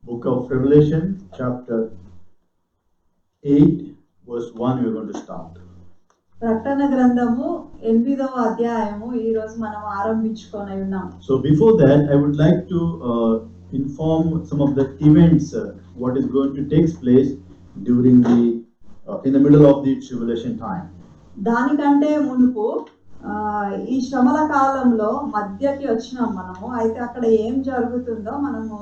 Book of Revelation, chapter 8, verse 1, we're going to start. ప్రకటన గ్రంథము 8వ అధ్యాయము ఈ రోజు మనం ఆరంభించుకొని ఉన్నాం. So before that, I would like to inform some of the events, what is going to take place during in the middle of the tribulation time. దానికంటే మునుపు ఈ శ్రమల కాలంలో మధ్యకి వచ్చినాం మనము. అయితే అక్కడ ఏం జరుగుతుందో మనము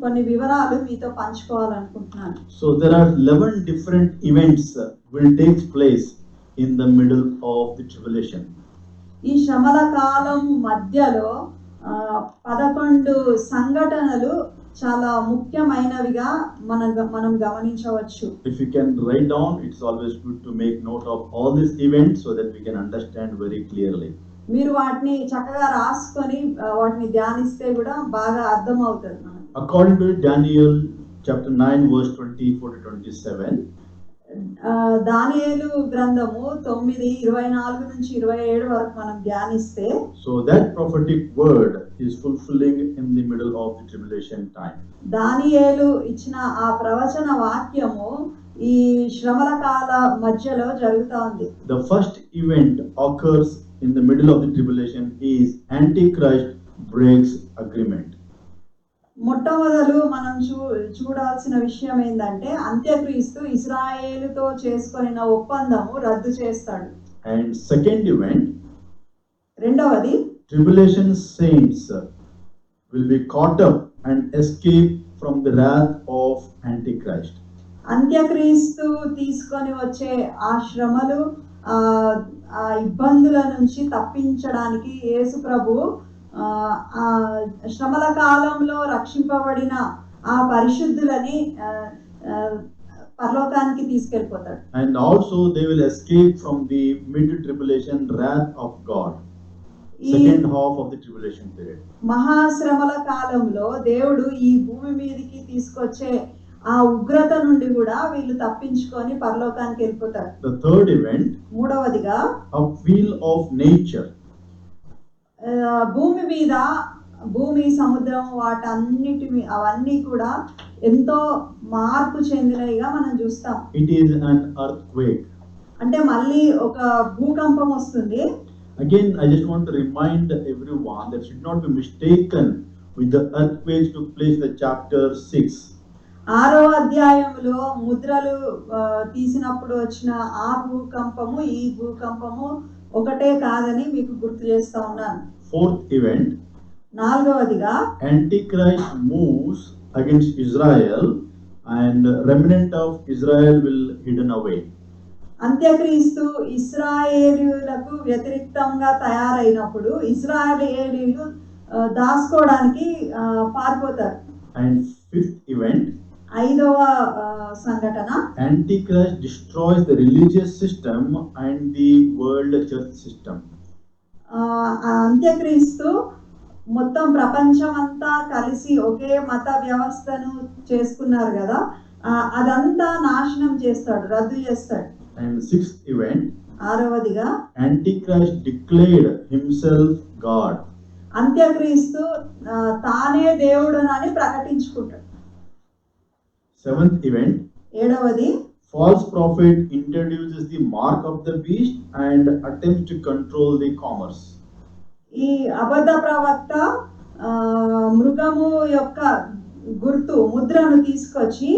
కొన్ని వివరాలు మీతో పంచుకోవాలనుకుంటున్నాను. So there are 11 different events will take place in the middle of the tribulation. ఈ శ్రమల కాలం మధ్యలో 11 సంఘటనలు చాలా ముఖ్యమైనవిగా మనం గమనించవచ్చు. If you can write down, it's always good to make note of all these events so that we can understand very clearly. మీరు వాటిని చక్కగా రాసుకొని వాటిని ధ్యానిస్తే కూడా బాగా అర్థం అవుతుంది మనకు. According to Daniel chapter 9 verse 24 to 27, దానియేలు గ్రంథము 9:24 నుంచి 27 వరకు మనం ధ్యానిస్తే, so that prophetic word is fulfilling in the middle of the tribulation time. దానియేలు ఇచ్చిన ఆ ప్రవచన వాక్యము ఈ శ్రమల కాల మధ్యలో జరుగుతా ఉంది. The first event occurs in the middle of the tribulation is Antichrist breaks agreement. మొట్టమొదలు మనం చూడాల్సిన విషయం ఏంటంటే అంత్యక్రీస్తు ఇశ్రాయేలుతో చేసుకొనిన ఒప్పందము రద్దు చేస్తాడు. And second event, రెండవది, tribulation saints will be caught up and escape from the wrath of Antichrist. అంత్యక్రీస్తు తీసుకొని వచ్చే ఆ శ్రమలు ఆ ఇబ్బందుల నుంచి తప్పించడానికి యేసు ప్రభు ఆ శ్రమల కాలంలో రక్షింపబడిన ఆ పరిశుద్ధులని పరలోకానికి తీసుకెళ్ళిపోతాడు. And also they will escape from the mid tribulation wrath of God. Second half of the tribulation period. మహాశ్రమల కాలంలో దేవుడు ఈ భూమి మీదకి తీసుకొచ్చే ఆ ఉగ్రత నుండి కూడా వీళ్ళు తప్పించుకొని పరలోకానికి వెళ్ళిపోతారు. The third event, మూడవదిగా, upheaval of nature. భూమి మీద భూమి సముద్రం అవన్నీ కూడా ఎంతో మార్పు చెందినవిగా మనం చూస్తాం. It is an earthquake. అంటే మళ్ళీ ఒక భూకంపం వస్తుంది. Again, I just want to remind everyone that should not be mistaken with the earthquakes took place in the chapter 6. 6వ అధ్యాయంలో ముద్రలు తీసినప్పుడు వచ్చిన ఆ భూకంపము ఈ భూకంపము ఒకటే కాదని మీకు గుర్తు చేస్తా ఉన్నాను. Fourth event, నాలుగవదిగా, Antichrist moves against Israel and remnant of Israel will hidden away. అంత్యక్రీస్తు ఇశ్రాయేలీయులకు వ్యతిరేకంగా తయారైనప్పుడు ఇశ్రాయేలీయులు దాచుకోవడానికి పారిపోతారు. And fifth event, ఐదవ సంఘటన, Antichrist destroys the religious system and the world church system. అంత్యక్రీస్తు మొత్తం ప్రపంచం అంతా కలిసి ఒకే మత వ్యవస్థను చేసుకున్నారు కదా, అదంతా నాశనం చేస్తాడు, రద్దు చేస్తాడు. And sixth event, ఆరవదిగా, Antichrist declared himself God. అంత్యక్రీస్తు తానే దేవుడునని ప్రకటించుకుంటాడు. Seventh event, ఏడవది, false prophet introduces the mark of the beast and attempts to control the commerce. ఈ అబద్ధ ప్రవక్త మృగము యొక్క గుర్తు ముద్రను తీసుకొచ్చి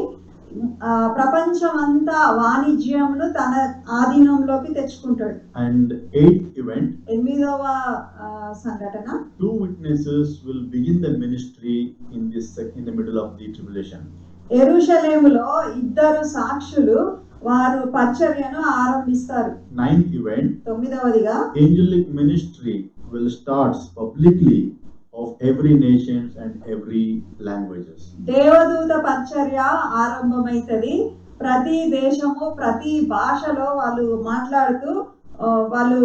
ప్రపంచం అంతా వాణిజ్యమును తన ఆధీనంలోకి తెచ్చుకుంటాడు. And eighth event, ఎనిమిదవ సంఘటన, two witnesses will begin the ministry in the middle of the tribulation. యెరూషలేములో ఇద్దరు సాక్షులు వారు పరిచర్యను ఆరంభిస్తారు. Ninth event, తొమ్మిదవదిగా, angelic ministry will start publicly of every nation and every languages. దేవదూత పరిచర్య ఆరంభమైతది. ప్రతి దేశము ప్రతి భాషలో వాళ్ళు మాట్లాడుతూ వాళ్ళు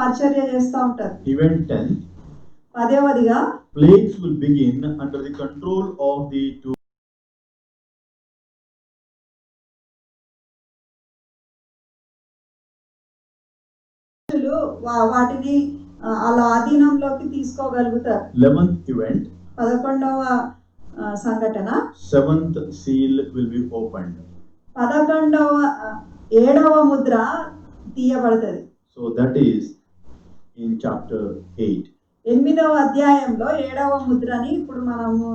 పరిచర్య చేస్తూ ఉంటారు. Event 10, 10వదిగా, plagues will begin under the control of the two. వాటిని అలా ఆధీనంలోకి తీసుకోగలుగుతారు. 11th event, 11వ సంఘటన. Seventh seal will be opened. 7వ Mudra తీయబడుతుంది. So that is in chapter 8. 8వ అధ్యాయంలో 7వ ముద్రని ఇప్పుడు మనము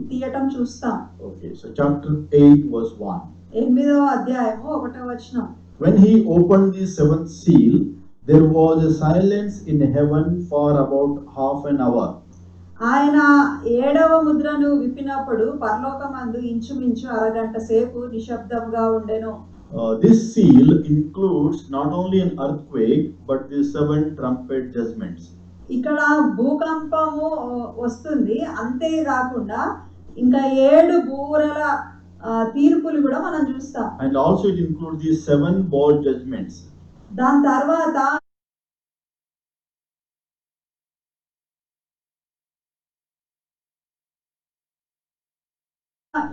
తీయటం చూస్తాం. Okay, so chapter 8 verse 1. 8వ అధ్యాయము 1వ వచనం. When he opened the seventh seal, there was a silence in heaven for about half an hour. ఆయన 7వ ముద్రను విప్పినప్పుడు పరలోకమందు ఇంచుమించు అరగంట సేపు నిశ్శబ్దంగా ఉండెను. This seal includes not only an earthquake but the 7 trumpet judgments. ఇక్కడ భూకంపము వస్తుంది, అంతేకాకుండా ఇంకా 7 బూరల తీర్పులు కూడా మనం చూస్తాం. And also it includes the 7 bowl judgments. దాని తర్వాత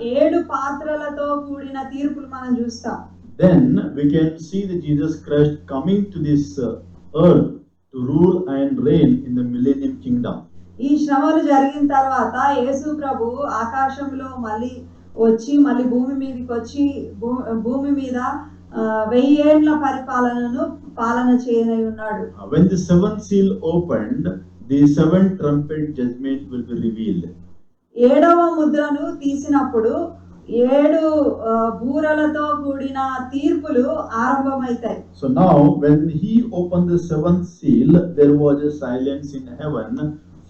7 పాత్రలతో కూడిన తీర్పులు మనం చూస్తాం. Then we can see the Jesus Christ coming to this earth to rule and reign in the millennium kingdom. ఈ శ్రమలు జరిగిన తర్వాత యేసు ప్రభు ఆకాశంలో మళ్ళీ వచ్చి మళ్ళీ భూమి మీదకి వచ్చి భూమి మీద 1000 ఏళ్ల పాలన చేయనై ఉన్నాడు. When the seventh seal opened, the 7 trumpet judgment will be revealed. 7వ ముద్రను తీసినప్పుడు 7 బూరలతో కూడిన తీర్పులు ఆరంభమైతాయి. So now when he opened the seventh seal, there was a silence in heaven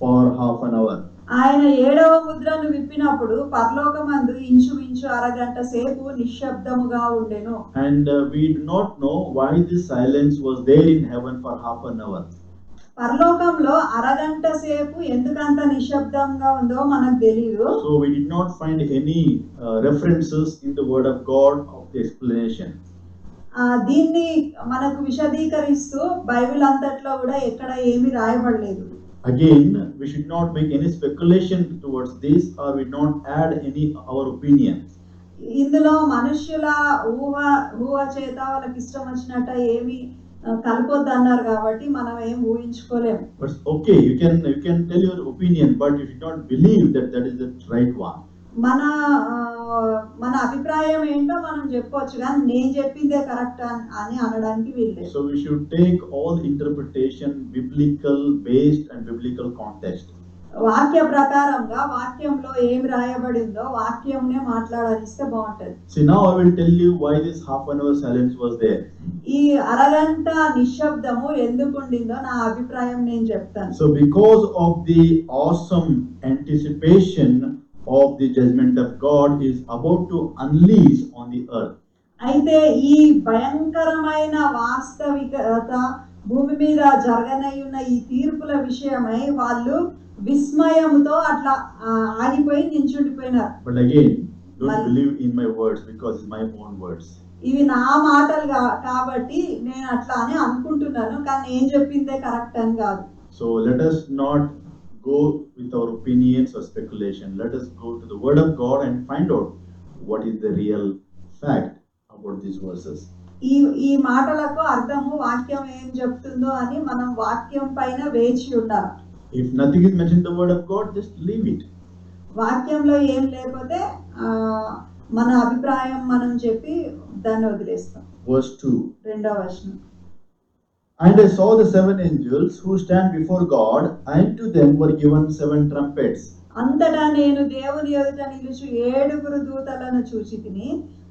for half an hour. ఆయన 7వ ముద్రను విప్పినప్పుడు పరలోకమందు ఇంచుమించు అరగంట సేపు నిశ్శబ్దముగా ఉండెను. And we do not know why this silence was there in heaven for half an hour. పరలోకంలో అరగంట సేపు ఎందుకంత నిశ్శబ్దంగా ఉందో మనకు తెలియదు. So we did not find any references in the word of God of the explanation. దీన్ని మనకు విశదీకరిస్తూ బైబిల్ అంతట్లో కూడా ఎక్కడ ఏమీ రాయబడలేదు. Again, we should not make any speculation towards this, or we not add any our opinion. ఇందులో మనుష్యుల ఊహ చేత వాళ్ళకి ఇష్టం వచ్చినట్టు ఏమి కలపొద్దు అన్నారు కాబట్టి మనం ఏం ఊహించుకోలేము. But okay, you can tell your opinion, but you should not believe that is the right one. మన అభిప్రాయం ఏంటో మనం చెప్పొచ్చు, కానీ నేను చెప్పిందే కరెక్ట్ అని అనడానికి వీల్లేదు. So we should take all interpretation biblical based and biblical context. వాక్య ప్రకారంగా వాక్యంలో ఏమి రాయబడిందో వాక్యంనే మాట్లాడాలిస్తే బాగుంటది. See, now I will tell you why this half an hour silence was there. ఈ అరగంట నిశ్శబ్దము ఎందుకు ఉండిందో నా అభిప్రాయం నేను చెప్తాను. So because of the awesome anticipation of the judgment of God is about to unleash on the earth. అయితే ఈ భయంకరమైన వాస్తవికత భూమి మీద జరగనయ్యున్న ఈ తీర్పుల విషయమై వాళ్ళు విస్మయంతో అట్లా ఆగిపోయి నించుండిపోయినారు. But again, don't believe in my words because it's my own words. ఇవి నా మాటలు కాబట్టి నేను అట్లా అని అనుకుంటున్నాను, కానీ నేను చెప్పిందే కరెక్ట్ అని కాదు. So let us not go with our opinions or speculation. Let us go to the word of God and find out what is the real fact about these verses. ఈ మాటలకు అర్థము వాక్యం ఏం చెప్తుందో అని మనం వాక్యం పైన వేచి ఉండాలి. If nothing is mentioned in the word of God, just leave it. వాక్యంలో ఏం లేకపోతే మన అభిప్రాయం మనం చెప్పి దాన్ని వదిలేస్తాం. Verse 2. 2వ వచనం. And I saw the 7 angels who stand before God, and to them were given 7 trumpets. అంతటా నేను దేవుని ఎదుట నిలుచు 7 దూతలను చూచితిని,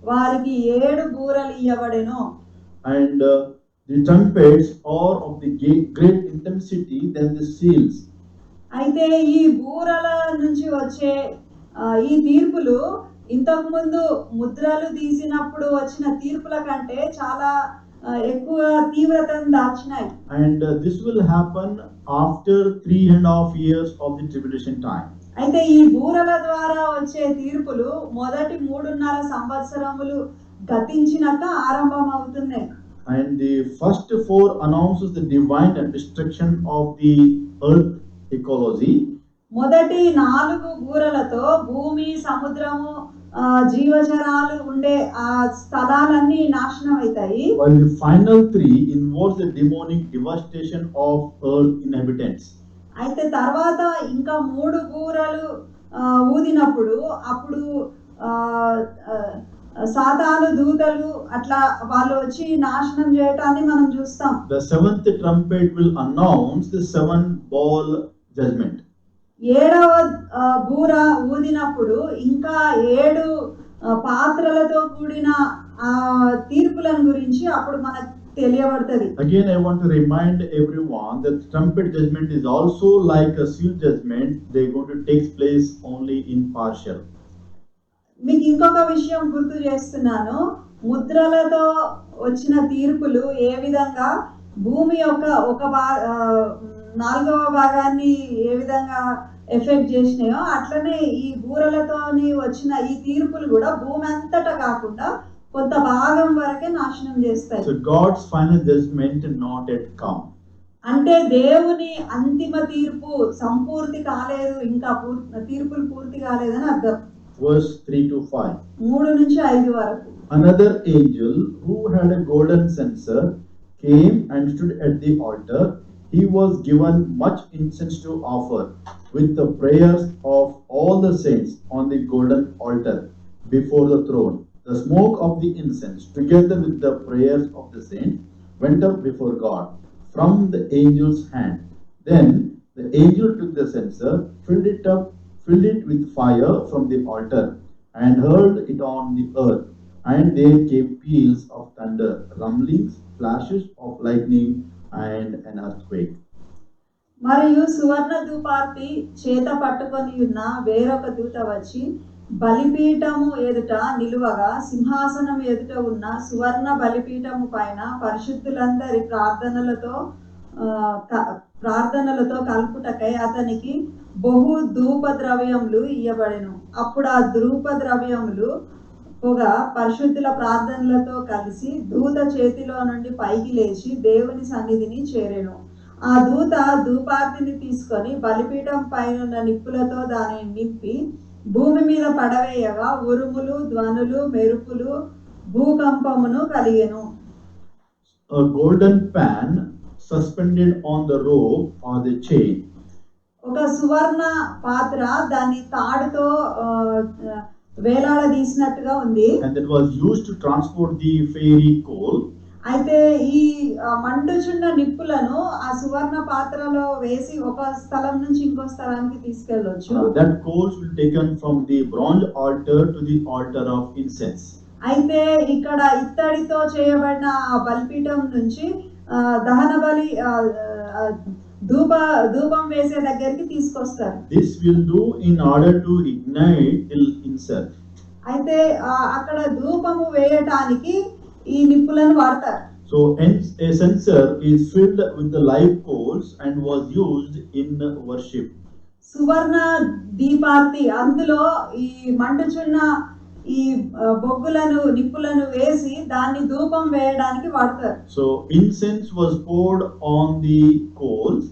వారికి 7 బూరలు ఇయ్యబడెను. And the trumpets are of the great intensity than the seals. అయితే ఈ బూరల నుంచి వచ్చే ఈ తీర్పులు ఇంతకు ముందు ముద్రలు తీసినప్పుడు వచ్చిన తీర్పుల కంటే చాలా ఎక్కువ తీవ్రతను దాల్చినాయి. And this will happen after 3.5 years of the tribulation time. అయితే ఈ బూరల ద్వారా వచ్చే తీర్పులు మొదటి 3.5 సంవత్సరములు గతించినాక ఆరంభం అవుతున్నాయి. And the first 4 announces the divine destruction of the earth ecology. మొదటి 4 బూరలతో భూమి, సముద్రము, జీవజరాలు ఉండే ఆ స్థలాలన్నీ నాశనం అవుతాయి. While the final 3 involves the demonic devastation of earth inhabitants. అయితే తర్వాత ఇంకా 3 బూరలు ఊదినప్పుడు అప్పుడు ఆ, ఆ, సాతాను దూతలు అట్లా వాళ్ళు వచ్చి నాశనం చేయటాన్ని మనం చూస్తాం. The seventh trumpet will announce the seven bowl judgment. ఏడవ బూర ఊదినప్పుడు ఇంకా 7 పాత్రలతో కూడిన ఆ తీర్పులను గురించి అప్పుడు మనకు తెలియబడుతుంది. Again, I want to remind everyone that trumpet judgment is also like a seal judgment. They're going to take place only in partial. మీకు ఇంకొక విషయం గుర్తు చేస్తున్నాను. ముద్రలతో వచ్చిన తీర్పులు ఏ విధంగా భూమి యొక్క ఒక 4వ భాగాన్ని ఏ విధంగా ఎఫెక్ట్ చేసినాయో అట్లనే ఈ బూరలతోని వచ్చిన ఈ తీర్పులు కూడా భూమి అంతటా కాకుండా కొంత భాగం వరకే నాశనం చేస్తాయి. So God's final judgment not yet come. అంటే దేవుని అంతిమ తీర్పు సంపూర్తి కాలేదు, ఇంకా తీర్పులు పూర్తి కాలేదని అర్థం. Verse 3 to 5. 3 నుంచి 5 వరకు. Another angel who had a golden censer came and stood at the altar. He was given much incense to offer with the prayers of all the saints on the golden altar before the throne. The smoke of the incense, together with the prayers of the saints, went up before God from the angel's hand. Then the angel took the censer, filled it with fire from the altar, and hurled it on the earth. And there came peals of thunder, rumblings, flashes of lightning, and an earthquake. మరియు సువర్ణ ధూపార్తి చేత పట్టుకొని ఉన్న వేరొక దూత వచ్చి బలిపీఠము ఎదుట నిలువగా సింహాసనం ఎదుట ఉన్న సువర్ణ బలిపీఠము పైన పరిశుద్ధులందరి ప్రార్థనలతో కలుపుటకై అతనికి బహు ధూప ద్రవ్యములు ఇయ్యబడెను. అప్పుడు ఆ ధూప ద్రవ్యములు పొగ పరిశుద్ధుల ప్రార్థనలతో కలిసి దూత చేతిలో నుండి పైకి లేచి దేవుని సన్నిధిని చేరెను. ఆ దూత ధూపార్తిని తీసుకొని బలిపీఠం పైన నిప్పులతో దానిని నింపి భూమి మీద పడవేయగా ఉరుములు, ధ్వనులు, మెరుపులు, భూకంపమును కలిగెను. A golden pan suspended on the rope or the chain. ఒక సువర్ణ పాత్ర దాన్ని తాడుతో వేలాడదీసినట్టుగా ఉంది. And that was used to transport the fiery coal. అయితే ఈ మండుచున్న నిప్పులను ఆ సువర్ణ పాత్రలో వేసి ఒక స్థలం నుంచి ఇంకో స్థలానికి తీసుకెళ్ళొచ్చు. That coals will taken from the bronze altar to the altar of incense. అయితే ఇక్కడ ఇత్తడితో చేయబడిన ఆ బలిపీఠం నుంచి దహన బలి ధూపం వేసే దగ్గరికి తీసుకొస్తారు. This will do in order to ignite the incense. అయితే అక్కడ ధూపము వేయటానికి ఈ నిప్పులను వాడతారు. So a censer is filled with the live coals and was used in worship. సువర్ణ దీపార్తి అందులో ఈ మండుచున్న ఈ బొగ్గులను నిప్పులను వేసి దాన్ని ధూపం వేయడానికి వాడతారు. So incense was poured on the coals.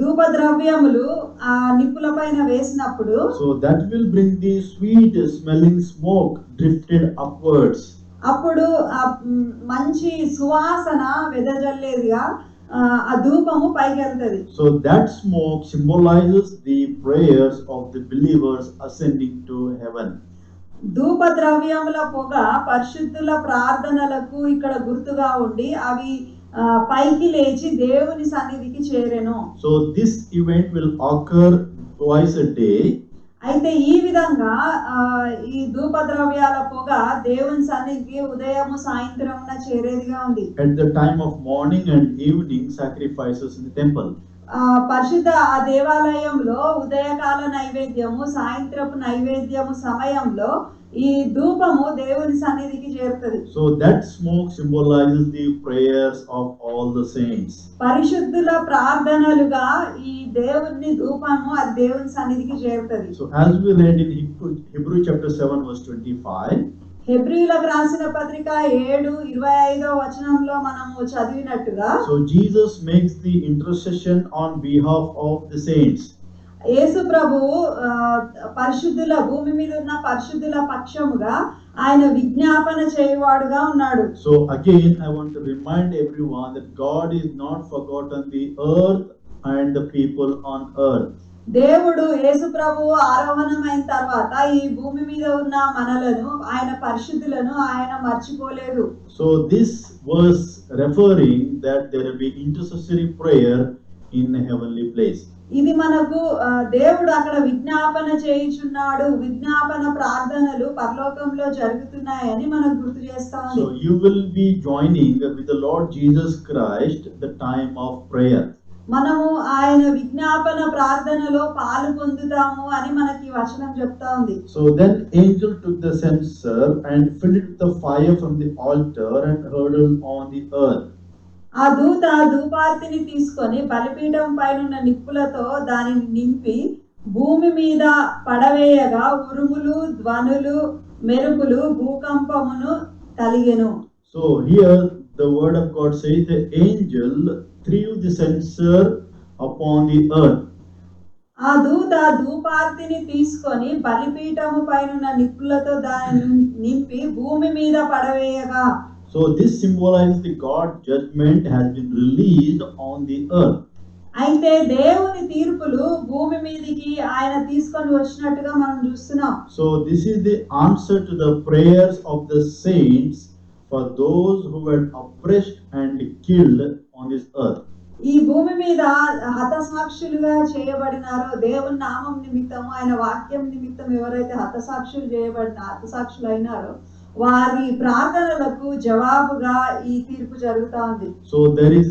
ధూప ద్రవ్యములు ఆ నిప్పుల పైన వేసినప్పుడు So that will bring the sweet smelling smoke drifted upwards. అప్పుడు మంచి సువాసన వెదజల్లేదిగా ఆ ధూపము పైకి వెళ్తది. So that smoke symbolizes the prayers of the believers ascending to heaven. ధూప ద్రవ్యముల పొగ పరిశుద్ధుల ప్రార్థనలకు ఇక్కడ గుర్తుగా ఉండి అవి పైకి లేచి దేవుని సన్నిధికి చేరెను. So this event will occur twice a day. అయితే ఈ విధంగా ఈ ధూప ద్రవ్యాల పొగ దేవుని సన్నిధికి ఉదయము సాయంత్రమున చేరేదిగా ఉంది. At the time of morning and evening sacrifices in the temple. పరిశుద్ధ ఆ దేవాలయంలో ఉదయకాల నైవేద్యము సాయంత్రపు నైవేద్యము సమయంలో ఈ ధూపము దేవుని సన్నిధికి చేరుతుంది. So that smoke symbolizes the prayers of all the saints. పరిశుద్ధుల ప్రార్థనలుగా ఈ దేవుని ధూపము ఆ దేవుని సన్నిధికి చేరుతుంది. So as we read in Hebrew chapter 7 verse 25. హెబ్రీయులకు రాసిన పత్రిక 7:25 వచనంలో మనము చదివినట్టుగా So Jesus makes the intercession on behalf of the saints. యేసు ప్రభువు పరిశుద్ధుల భూమి మీద ఉన్న పరిశుద్ధుల పక్షముగా ఆయన విజ్ఞాపన చేయవాడుగా ఉన్నాడు. So again I want to remind everyone that God is not forgotten the earth and the people on earth. దేవుడు యేసు ప్రభువు ఆరోహణమైన తర్వాత ఈ భూమి మీద ఉన్న మనలను ఆయన పరిశుద్ధులను ఆయన మర్చిపోలేదు. So this verse referring that there will be intercessory prayer in a heavenly place. ఇది మనకు దేవుడు అక్కడ విజ్ఞాపన చేయుచున్నాడు, విజ్ఞాపన ప్రార్థనలు పరలోకంలో జరుగుతున్నాయని మనకు గుర్తు చేస్తా ఉంది. So you will be joining with the Lord Jesus Christ the time of prayer. మనము ఆయన విజ్ఞాపన ప్రార్థనలో పాలు పొందుతాము అని మనకి ఈ వచనం చెప్తా ఉంది. So then angel took the censer and filled it with the fire from the altar and hurled on the earth. ఆ దూత ధూపార్తిని తీసుకొని బలిపీఠం పైనున్న నిప్పులతో దానిని నింపి భూమి మీద పడవేయగా ఉరుములు, ధ్వనులు, మెరుపులు, భూకంపమును కలిగెను. So here the word of God says the angel threw the censer upon the earth. ఆ దూత ధూపార్తిని తీసుకొని బలిపీఠము పైనున్న నిప్పులతో దానిని నింపి భూమి మీద పడవేయగా. So this symbolizes the God judgment has been released on the earth. అయితే దేవుని తీర్పులు భూమి మీదకి ఆయన తీసుకొని వచ్చినట్టుగా మనం చూస్తున్నాం. So this is the answer to the prayers of the saints for those who were oppressed and killed on this earth. ఈ భూమి మీద హతసాక్షులుగా చేయబడినారో దేవుని నామం నిమిత్తం ఆయన వాక్యం నిమిత్తం ఎవరైతే హతసాక్షులు అయినారో వారి ప్రార్థనలకు జవాబుగా ఈ తీర్పు జరుగుతా ఉంది. So there is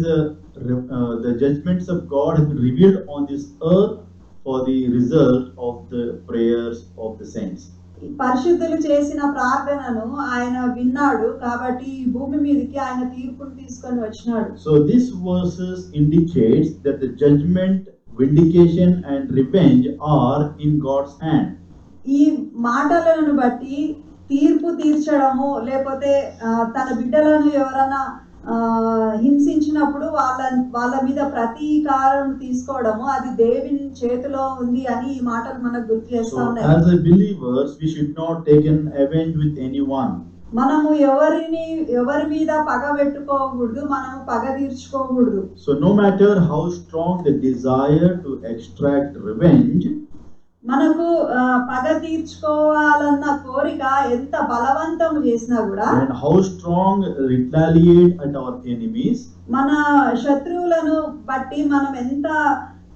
the judgments of God have been revealed on this earth for the result of the prayers of the saints. ఈ పరిశుద్ధులు చేసిన ప్రార్థనను ఆయన విన్నాడు కాబట్టి ఈ భూమి మీదకి ఆయన తీర్పును తీసుకొని వచ్చినాడు. So these verses indicates that the judgment, vindication and revenge are in God's hand. ఈ మాటలను బట్టి తీర్పు తీర్చడము లేకపోతే తన బిడ్డలను ఎవరైనా హింసించినప్పుడు వాళ్ళ మీద ప్రతీకారం తీసుకోవడము అది దేవుని చేతిలో ఉంది అని ఈ మాటలు మనకు గుర్తు చేస్తా ఉన్నాయి. As a believers we should not take an revenge with anyone. మనము ఎవరి మీద పగ పెట్టుకోకూడదు, మనము పగ తీర్చుకోకూడదు. So no matter how strong the desire to extract revenge, మనకు పగ తీర్చుకోవాలన్న కోరిక ఎంత బలవంతం చేసినా కూడా and how strong retaliate at our enemies, మన శత్రువులను బట్టి మనం ఎంత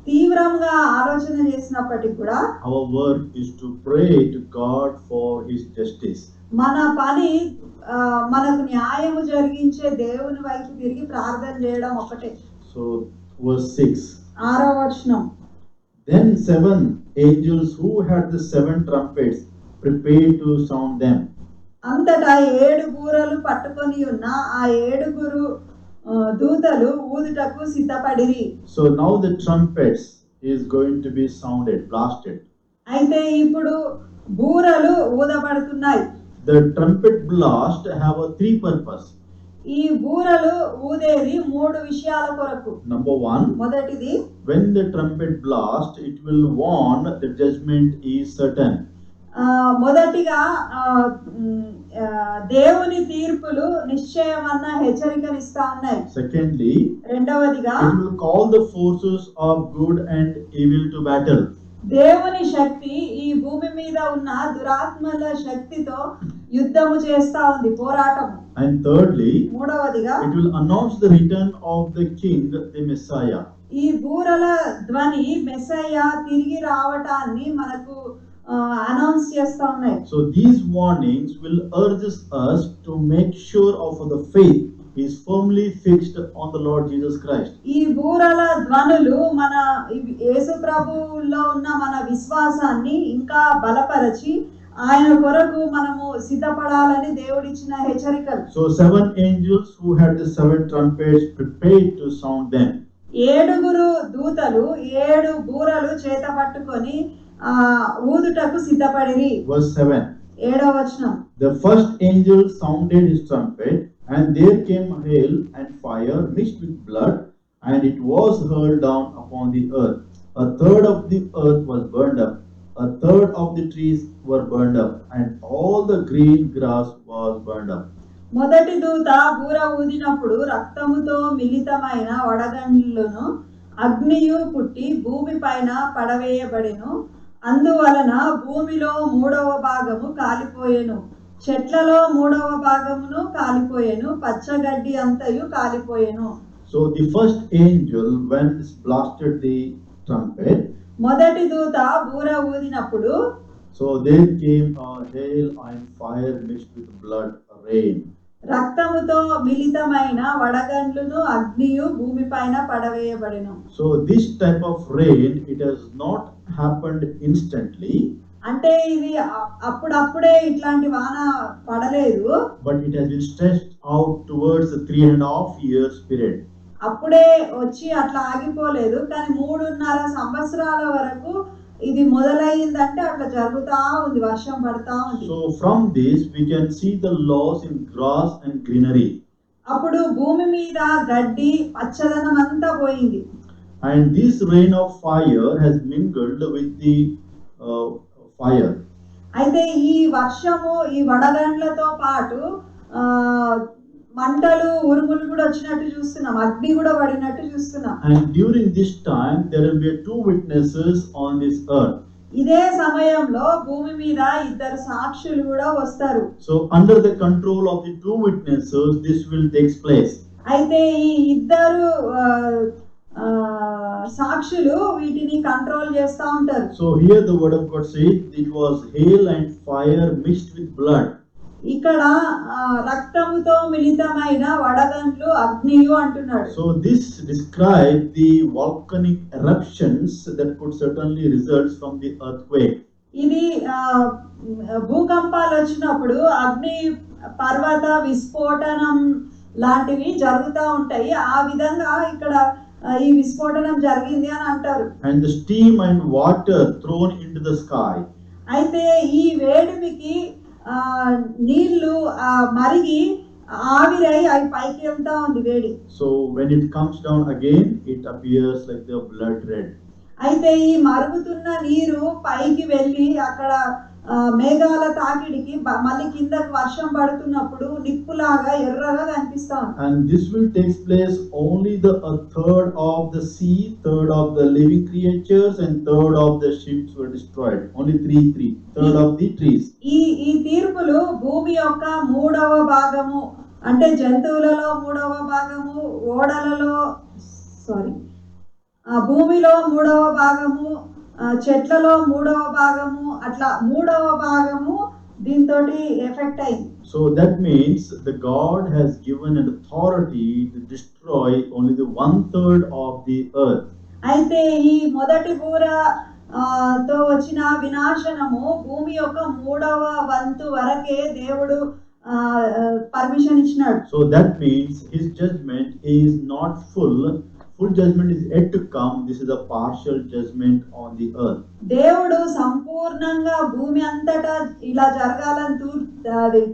తీవ్రంగా ఆలోచన చేసినప్పటికీ కూడా our work is to pray to God for his justice. మన పని మనకు న్యాయము జరిగించే దేవుని వైపు తిరిగి ప్రార్థన చేయడం ఒకటే. So verse 6. 6వ వచనం. Then 7 angels who had the 7 trumpets prepared to sound them. అంతటా 7 బూరలు పట్టుకొని ఉన్న ఆ 7 దూతలు ఊదుటకు సిద్ధపడిరి. So now the trumpets is going to be sounded, blasted. అయితే ఇప్పుడు బూరలు ఊదబడుతున్నాయి. The trumpet blast have a 3 purpose. ఈ బూరలు ఊదేది 3 విషయాల కొరకు. Number 1, మొదటిది when the trumpet blast, it will warn the judgment is certain. మొదటిగా దేవుని తీర్పులు నిశ్చయమన్న హెచ్చరికనిస్తా ఉన్నాయి. Secondly, రెండవదిగా it will call the forces of good and evil to battle. దేవుని శక్తి ఈ భూమి మీద ఉన్న దురాత్మల శక్తితో యుద్ధము చేస్తా ఉంది, పోరాటము. And thirdly, మూడవదిగా it will announce the return of the king, the Messiah. ఈ బూరల ధ్వని మెస్సయ్య తిరిగి రావటాన్ని మనకు అనౌన్స్ చేస్తా ఉన్నాయి. So these warnings will urge us to make sure of the faith is firmly fixed on the Lord Jesus Christ. ఈ బూరల ధ్వనులు మన యేసు ప్రభువులో ఉన్న మన విశ్వాసాన్ని ఇంకా బలపరచి ఆయన కొరకు మనము సిద్ధపడాలని దేవుడిచ్చిన హెచ్చరికలు. So 7 angels who had the 7 trumpets prepared to sound them. 7 దూతలు 7 బూరలు చేత పట్టుకొని ఊదుటకు సిద్ధపడిరి. Verse 7. 7వ వచనం. The first angel sounded his trumpet, and there came hail and fire mixed with blood, and it was hurled down upon the earth. A third of the earth was burned up, a third of the trees were burned up, and all the green grass was burned up. మొదటి దూత బూర ఊదినప్పుడు రక్తముతో మిళితమైన వడగండ్లను అగ్నియు పుట్టి భూమి పైన పడవేయబడెను, అందువలన భూమిలో 3వ భాగము కాలిపోయెను, చెట్లలో 3వ భాగమును కాలిపోయెను, పచ్చగడ్డి అంతయు కాలిపోయెను. So the first angel, when it blasted the trumpet, మొదటి దూత బూర ఊదినప్పుడు so there came a hail and fire mixed with blood rain. రక్తముతో మిళితమైన వడగండ్లును అగ్నియు భూమి పైన పడవేయబడెను. So this type of rain, it has not happened instantly, అంటే ఇది అప్పుడప్పుడే ఇట్లాంటి వాన పడలేదు, but it has been stretched out towards the 3.5 years period. అప్పుడే వచ్చి అట్లా ఆగిపోలేదు, కానీ 3.5 సంవత్సరాల వరకు ఇది మొదలైందంటే అట్లా జరుగుతా ఉంది, వర్షం పడతా ఉంది. So from this we can see the loss in grass and greenery. అప్పుడు భూమి మీద గడ్డి పచ్చదనం అంతా పోయింది. And this rain of fire has mingled with the fire. అయితే ఈ వర్షము ఈ వడగండ్లతో పాటు మంటలు ఉరుములు కూడా వచ్చినట్టు చూస్తున్నాం, అగ్ని కూడా పడినట్టు చూస్తున్నాం. And during this time there will be 2 witnesses on this earth. ఇదే సమయంలో భూమి మీద 2 సాక్షులు కూడా వస్తారు. So under the control of the 2 witnesses this will take place. అయితే ఈ 2 సాక్షులు వీటిని కంట్రోల్ చేస్తా ఉంటారు. So here the word of God says it was hail and fire mixed with blood. ఇక్కడ రక్తముతో మిళితమైన వడగండ్లు అగ్నియు అంటున్నాడు. So this describes the volcanic eruptions that could certainly result from the earthquake. ఇది భూకంపాలు వచ్చినప్పుడు అగ్ని పర్వత విస్ఫోటనం లాంటివి జరుగుతూ ఉంటాయి, ఆ విధంగా ఇక్కడ ఈ విస్ఫోటనం జరిగింది అని అంటారు. And the steam and water thrown into the sky. అయితే ఈ వేడిమికి నీళ్లు మరిగి ఆవిరై అవి పైకి వెళ్తా ఉంది వేడి. So when it comes down again it appears like the blood red. అయితే ఈ మరుగుతున్న నీరు పైకి వెళ్ళి అక్కడ మేఘాల తాకిడికి మళ్ళీ కిందకి వర్షం పడుతున్నప్పుడు నిప్పులాగా ఎర్రగా కనిపిస్తాం. And this will take place only the 1/3 of the sea, 1/3 of the living creatures, and 1/3 of the ships were destroyed. Only 3/3 of the trees. ఈ తీర్పులు భూమి యొక్క 3వ భాగము, అంటే జంతువులలో 3వ భాగము, ఓడలలో భూమిలో 3వ భాగము, చెట్లలో 3వ భాగము, అట్లా 3వ భాగము దీంతో ఎఫెక్ట్ అయింది. So that means the God has given an authority to destroy only the 1/3 of the earth. అయితే ఈ మొదటి బూర తో వచ్చిన వినాశనము భూమి యొక్క 3వ వంతు వరకే దేవుడు పర్మిషన్ ఇచ్చినాడు. So that means his judgment is not full. Full judgment is yet to come. This is a partial judgment on the earth. దేవుడు సంపూర్ణంగా భూమి అంతటా ఇలా జరగాలని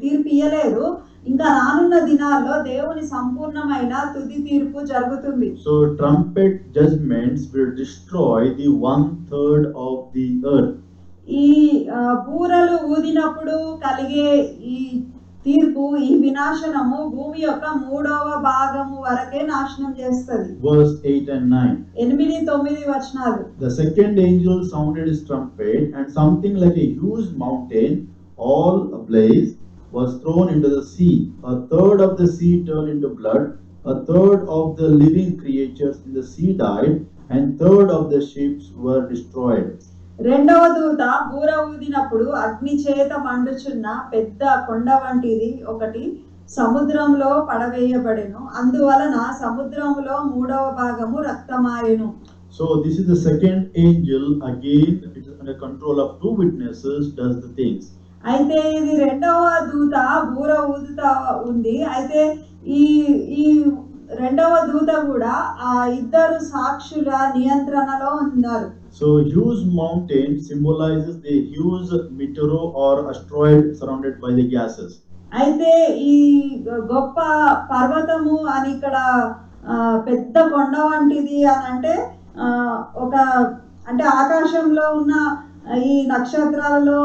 తీర్పు ఇయ్యలేదు, ఇంకా రానున్న దినాల్లో దేవుని సంపూర్ణమైన తుది తీర్పు జరుగుతుంది. So trumpet judgments will destroy the 1/3 of the earth. ఈ బూరలు ఊదినప్పుడు కలిగే ఈ తీర్పు, ఈ వినాశనము భూమి యొక్క 3వ భాగము వరకే నాశనం చేస్తుంది. Verse 8 and 9. 8-9 వచనాలు. The second angel sounded his trumpet, and something like a huge mountain, all ablaze, was thrown into the sea. 1/3 of the sea turned into blood, 1/3 of the living creatures in the sea died, and 1/3 of the ships were destroyed. రెండవ దూత బూర ఊదినప్పుడు అగ్ని చేత మండుచున్న పెద్ద కొండ వంటిది ఒకటి సముద్రంలో పడవేయబడెను, అందువలన సముద్రంలో 3వ భాగము రక్తమాయెను. So this is the second angel, again it is under control of 2 witnesses, does the things. అయితే ఇది రెండవ దూత బూర ఊదుతా ఉంది. అయితే ఈ రెండవ దూత కూడా ఆ 2 సాక్షుల నియంత్రణలో ఉన్నారు. So huge mountain symbolizes the huge meteor or asteroid surrounded by the gases. అయితే ఈ గొప్ప పర్వతము అని ఇక్కడ పెద్ద కొండ వంటిది అని అంటే ఒక అంటే ఆకాశంలో ఉన్న ఈ నక్షత్రాలలో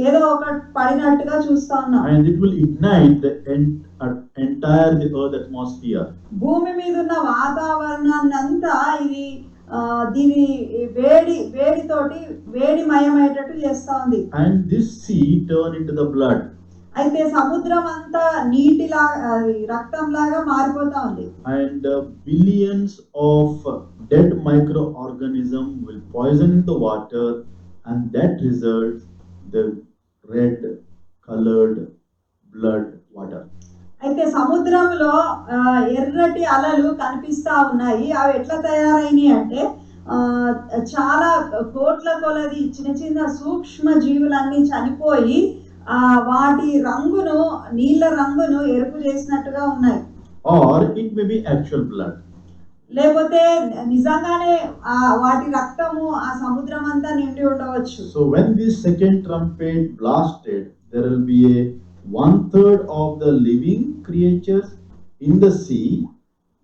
ఏదో ఒకటి పడినట్టుగా చూస్తా ఉన్నాం. and it will ignite the entire the earth atmosphere. భూమి మీద ఉన్న వాతావరణాన్ని అంతా ఇది దీని వేడితోటి వేడిమయమయ్యేటట్టు చేస్తా ఉంది. And this sea turned into the blood. అయితే సముద్రం అంతా నీటిలా రక్తంలాగా మారిపోతా ఉంది. And billions of dead microorganisms will poison in the water, and that results the red colored blood water. అయితే సముద్రంలో ఎర్రటి అలలు కనిపిస్తా ఉన్నాయి. అవి ఎట్లా తయారైనాయి అంటే చాలా కోట్ల కొలది చిన్న చిన్న సూక్ష్మ జీవులన్నీ చనిపోయి వాటి రంగును నీళ్ళ రంగును ఎరుపు చేసినట్టుగా ఉన్నాయి. Or it may be actual blood. లేకపోతే నిజంగానే వాటి రక్తము ఆ సముద్రం అంతా నిండి ఉండవచ్చు. So when this second trumpet blasted, there will be a 1/3 of the living creatures in the sea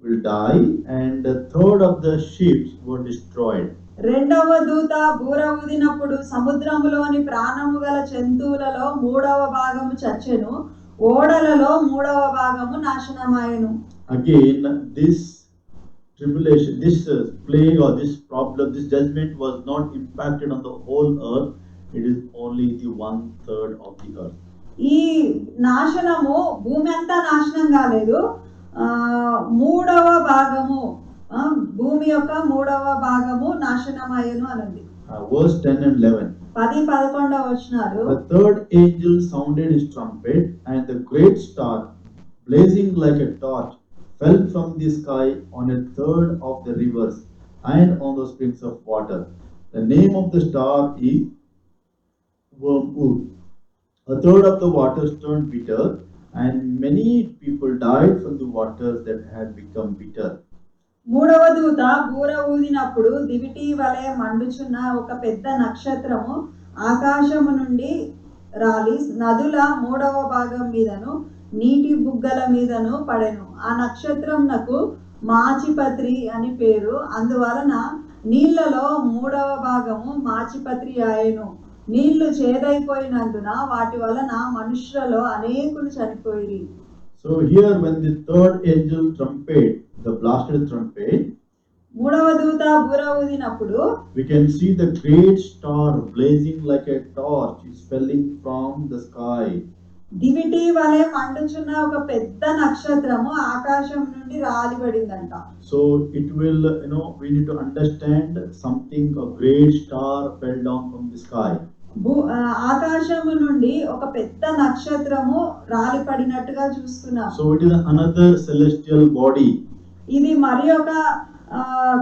will die, and a third of the ships were destroyed. రెండవ దూత బూర ఊదినప్పుడు సముద్రములోని ప్రాణము గల జంతువులలో 3వ భాగము చచ్చెను, ఓడలలో 3వ భాగము నాశనమాయెను. Again, this tribulation, this plague or this problem, this judgment was not impacted on the whole earth. It is only the 1/3 of the earth. ఈ నాశనము భూమి అంతా నాశనం కాలేదు, 3వ భాగము భూమి యొక్క 3వ భాగము నాశనమయ్యను అన్నది. Verse 10 and 11. 10-11 వచనాలు. The third angel sounded his trumpet, and the great star, blazing like a torch, fell from the sky on a third of the rivers and on the springs of water. The name of the star is Wormwood. A third of the waters turned bitter, and many people died from the waters that had become bitter. 3వ దూత బూర ఊదినప్పుడు దివిటి వలె మండుచున్న ఒక పెద్ద నక్షత్రము ఆకాశము నుండి రాలి నదుల 3వ భాగం మీదను నీటి బుగ్గల మీదను పడెను. ఆ నక్షత్రంనకు మాచిపత్రి అని పేరు. అందువలన నీళ్లలో 3వ భాగము మాచిపత్రి ఆయెను. నీళ్లు చేదైపోయినందున వాటి వలన మనుష్యులలో అనేకులు చనిపోయిరి. So here when the third angel trumpet, the blasted trumpet, 3వ దూత బూర ఊదినప్పుడు we can see the great star blazing like a torch is falling from the sky. దివిటి వలె మండుచున్న ఒక పెద్ద నక్షత్రము ఆకాశం నుండి రాలిపడిందంట. So it will, we need to understand something, a great star fell down from the sky. ఆకాశము నుండి ఒక పెద్ద నక్షత్రము రాలిపడినట్టుగా చూస్తున్నాం. So it is another celestial body. ఇది మరి ఒక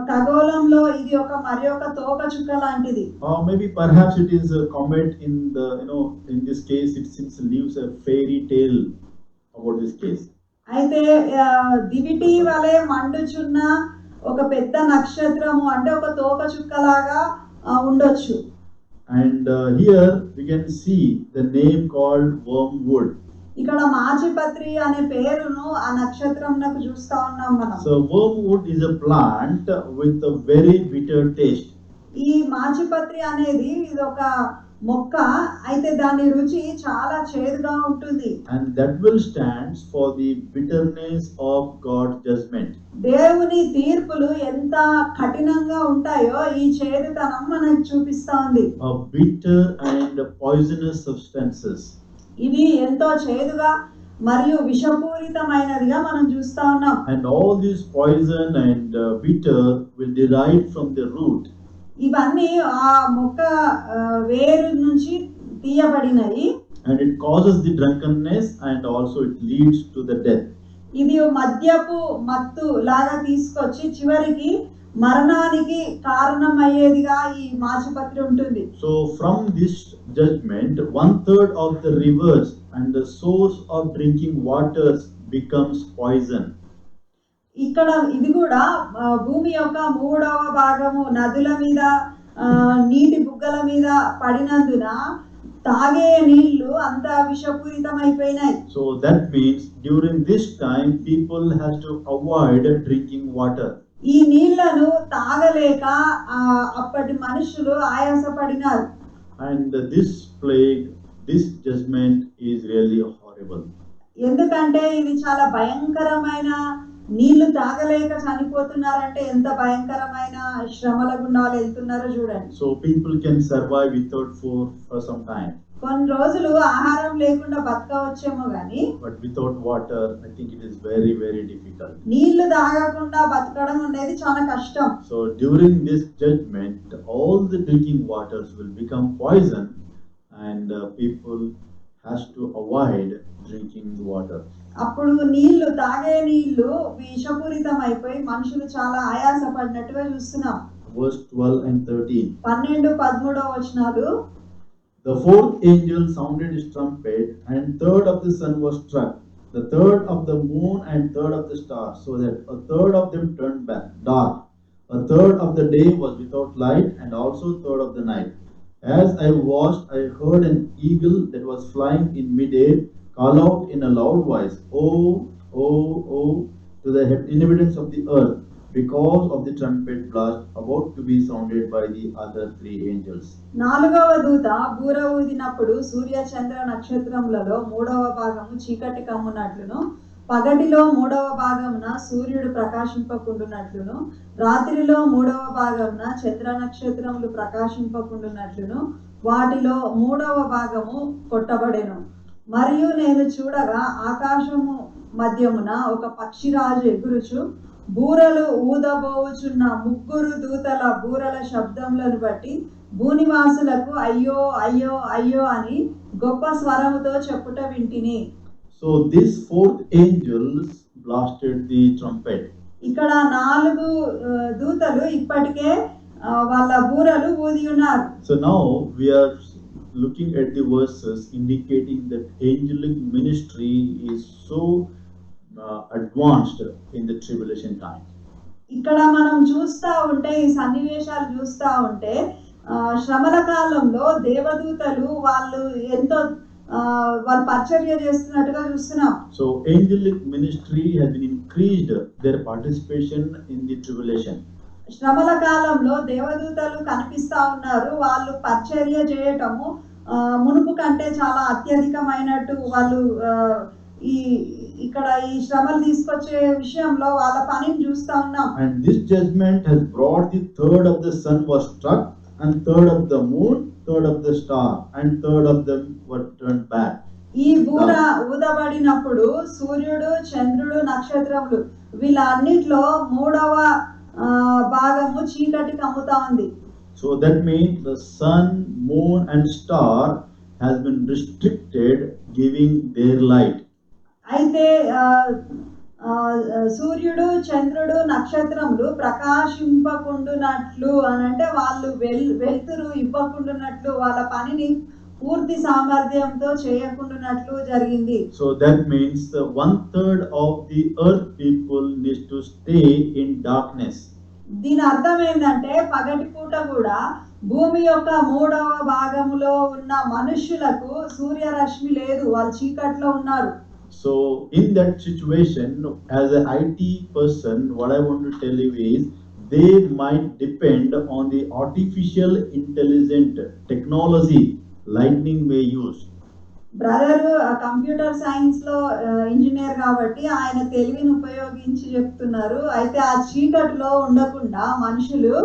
ఖగోళంలో ఇది ఒక మరి ఒక తోక చుక్క లాంటిది. Or maybe perhaps it is a comet in the, in this case it seems leaves a fairy tale about this case. అయితే దివిటి వలె మండుచున్న ఒక పెద్ద నక్షత్రము అంటే ఒక తోక చుక్కలాగా ఉండొచ్చు. And here we can see the name called Wormwood. ఇక్కడ మాచిపత్రి అనే పేరును ఆ నక్షత్రంనకు చూస్తా ఉన్నాం మనం. So wormwood is a plant with a very bitter taste. ఈ మాచిపత్రి అనేది ఇది ఒక మొక్క, అయితే దాని రుచి చాలా చేదుగా ఉంటుంది. And that will stands for the bitterness of God's judgment. దేవుని తీర్పులు ఎంత కఠినంగా ఉంటాయో ఈ చేదుతనం మనకు చూపిస్తా ఉంది. Bitter and poisonous substances. ఇవి ఎంతో చేదుగా మరియు విషపూరితమైనదిగా మనం చూస్తా ఉన్నాం. And all this poison and bitter will derive from the root. ఇవన్నీ ఆ మొక్క వేరు నుంచి తీయబడినవి. And it causes the drunkenness and also it leads to the death. ఇది మద్యపు మత్తు లాగా తీసుకొచ్చి చివరికి మరణానికి కారణమయ్యేదిగా ఈ మాచిపత్రి ఉంటుంది. So from this judgment 1/3 of the rivers and the source of drinking waters becomes poison. ఇక్కడ ఇది కూడా భూమి యొక్క 3వ భాగము నదుల మీద నీటి బుగ్గల మీద పడినందున తాగే నీళ్లు అంత విషపూరితమైపోయినాయి. So that means during this time people has to avoid drinking water. ఈ నీళ్లను తాగలేక అప్పటి మనుషులు ఆయాసపడినారు. And this plague, this judgment is really horrible. ఎందుకంటే ఇది చాలా భయంకరమైన, నీళ్లు తాగలేక చనిపోతున్నారంటే ఎంత భయంకరమైన శ్రమల గుండా వాళ్ళు వెళ్తున్నారో చూడండి. So people can survive without food for some time. కొన్ని రోజులు ఆహారం లేకుండా బతకవచ్చేమో గాని, But without water, I think it is very, very difficult. నీళ్లు తాగకుండా బతకడం అనేది చాలా కష్టం. So during this judgment, all the drinking waters will become poison, and people has to avoid drinking water. అప్పుడు నీళ్లు, తాగే నీళ్లు విషపూరితం అయిపోయి మనుషులు చాలా ఆయాసపడినట్టుగా చూస్తున్నాం. Verse 12 and 13. 12-13 వచనాలు. The fourth angel sounded his trumpet, and third of the sun was struck, the third of the moon, and third of the stars, so that a third of them turned back dark. A third of the day was without light, and also third of the night. As I watched, I heard an eagle that was flying in midair call out in a loud voice, "Oh, oh, oh," to the inhabitants of the earth, because of the trumpet blast about to be sounded by the other three angels. నాలుగవ దూత బూర ఊదినప్పుడు సూర్య చంద్ర నక్షత్రములలో మూడవ భాగము చీకటి కమ్మునట్లును, పగటిలో మూడవ భాగమున సూర్యుడు ప్రకాశింపకుండునట్లును, రాత్రిలో మూడవ భాగమున చంద్ర నక్షత్రములు ప్రకాశింపకుండునట్లును వాటిలో మూడవ భాగము కొట్టబడెను. మరియు నేను చూడగా ఆకాశము మధ్యమున ఒక పక్షిరాజు ఎగురుచు బూరలు ఊదబోచున్న ముగ్గురు దూతల బూరల శబ్దములను బట్టి భూనివాసులకు అయ్యో అయ్యో అయ్యో అని గొప్ప స్వరముతో చెప్పుట వింటిని. So this fourth angel blasted the trumpet. ఇక్కడ 4 దూతలు ఇప్పటికే వాళ్ళ బూరలు ఊది ఉన్నారు. So now we are looking at the verses indicating that angelic ministry is so advanced in the tribulation time. ఇక్కడ మనం చూస్తా ఉంటే, ఈ సన్నివేశాలు చూస్తా ఉంటే శ్రమల కాలంలో దేవదూతలు వాళ్ళు ఎంతో వాళ్ళు పరిచర్య చేస్తున్నట్టుగా చూస్తున్నాం. So angelic ministry has been increased their participation in the tribulation. శ్రమల కాలంలో దేవదూతలు కనిపిస్తా ఉన్నారు. వాళ్ళు పరిచర్య చేయటము మునుపు కంటే చాలా అత్యధికమైనట్టు వాళ్ళు ఇక్కడ ఈ శ్రమలు తీసుకొచ్చే విషయంలో వాళ్ళ పనిని చూస్తా ఉన్నాం. And this judgment has brought the third of the sun was struck, and third of the moon, third of the star, and third of them were turned back. ఈ బూర ఊదబడినప్పుడు సూర్యుడు, చంద్రుడు, నక్షత్రములు వీళ్ళన్నిట్లో మూడవ భాగము చీకటి కమ్ముతా ఉంది. So that means the sun, moon, and star has been restricted giving their light. అయితే సూర్యుడు, చంద్రుడు, నక్షత్రములు ప్రకాశింపకుండునట్లు అని అంటే వాళ్ళు వెలుతురు ఇవ్వకుండునట్లు, వాళ్ళ పనిని పూర్తి సామర్థ్యంతో చేయకుండునట్లు జరిగింది. So that means 1/3 of the earth people needs to stay in darkness. దీని అర్థం ఏంటంటే పగటి పూట కూడా భూమి యొక్క మూడవ భాగములో ఉన్న మనుషులకు సూర్యరశ్మి లేదు, వాళ్ళు చీకట్లో ఉన్నారు. So in that situation, as an IT person, what I want to tell you is they might depend on the artificial intelligent technology lightning may use. Brother computer science లో ఇంజనీర్ కాబట్టి ఆయన తెలివిని ఉపయోగించి చెప్తున్నారు. అయితే ఆ చీకటిలో ఉండకుండా మనుషులు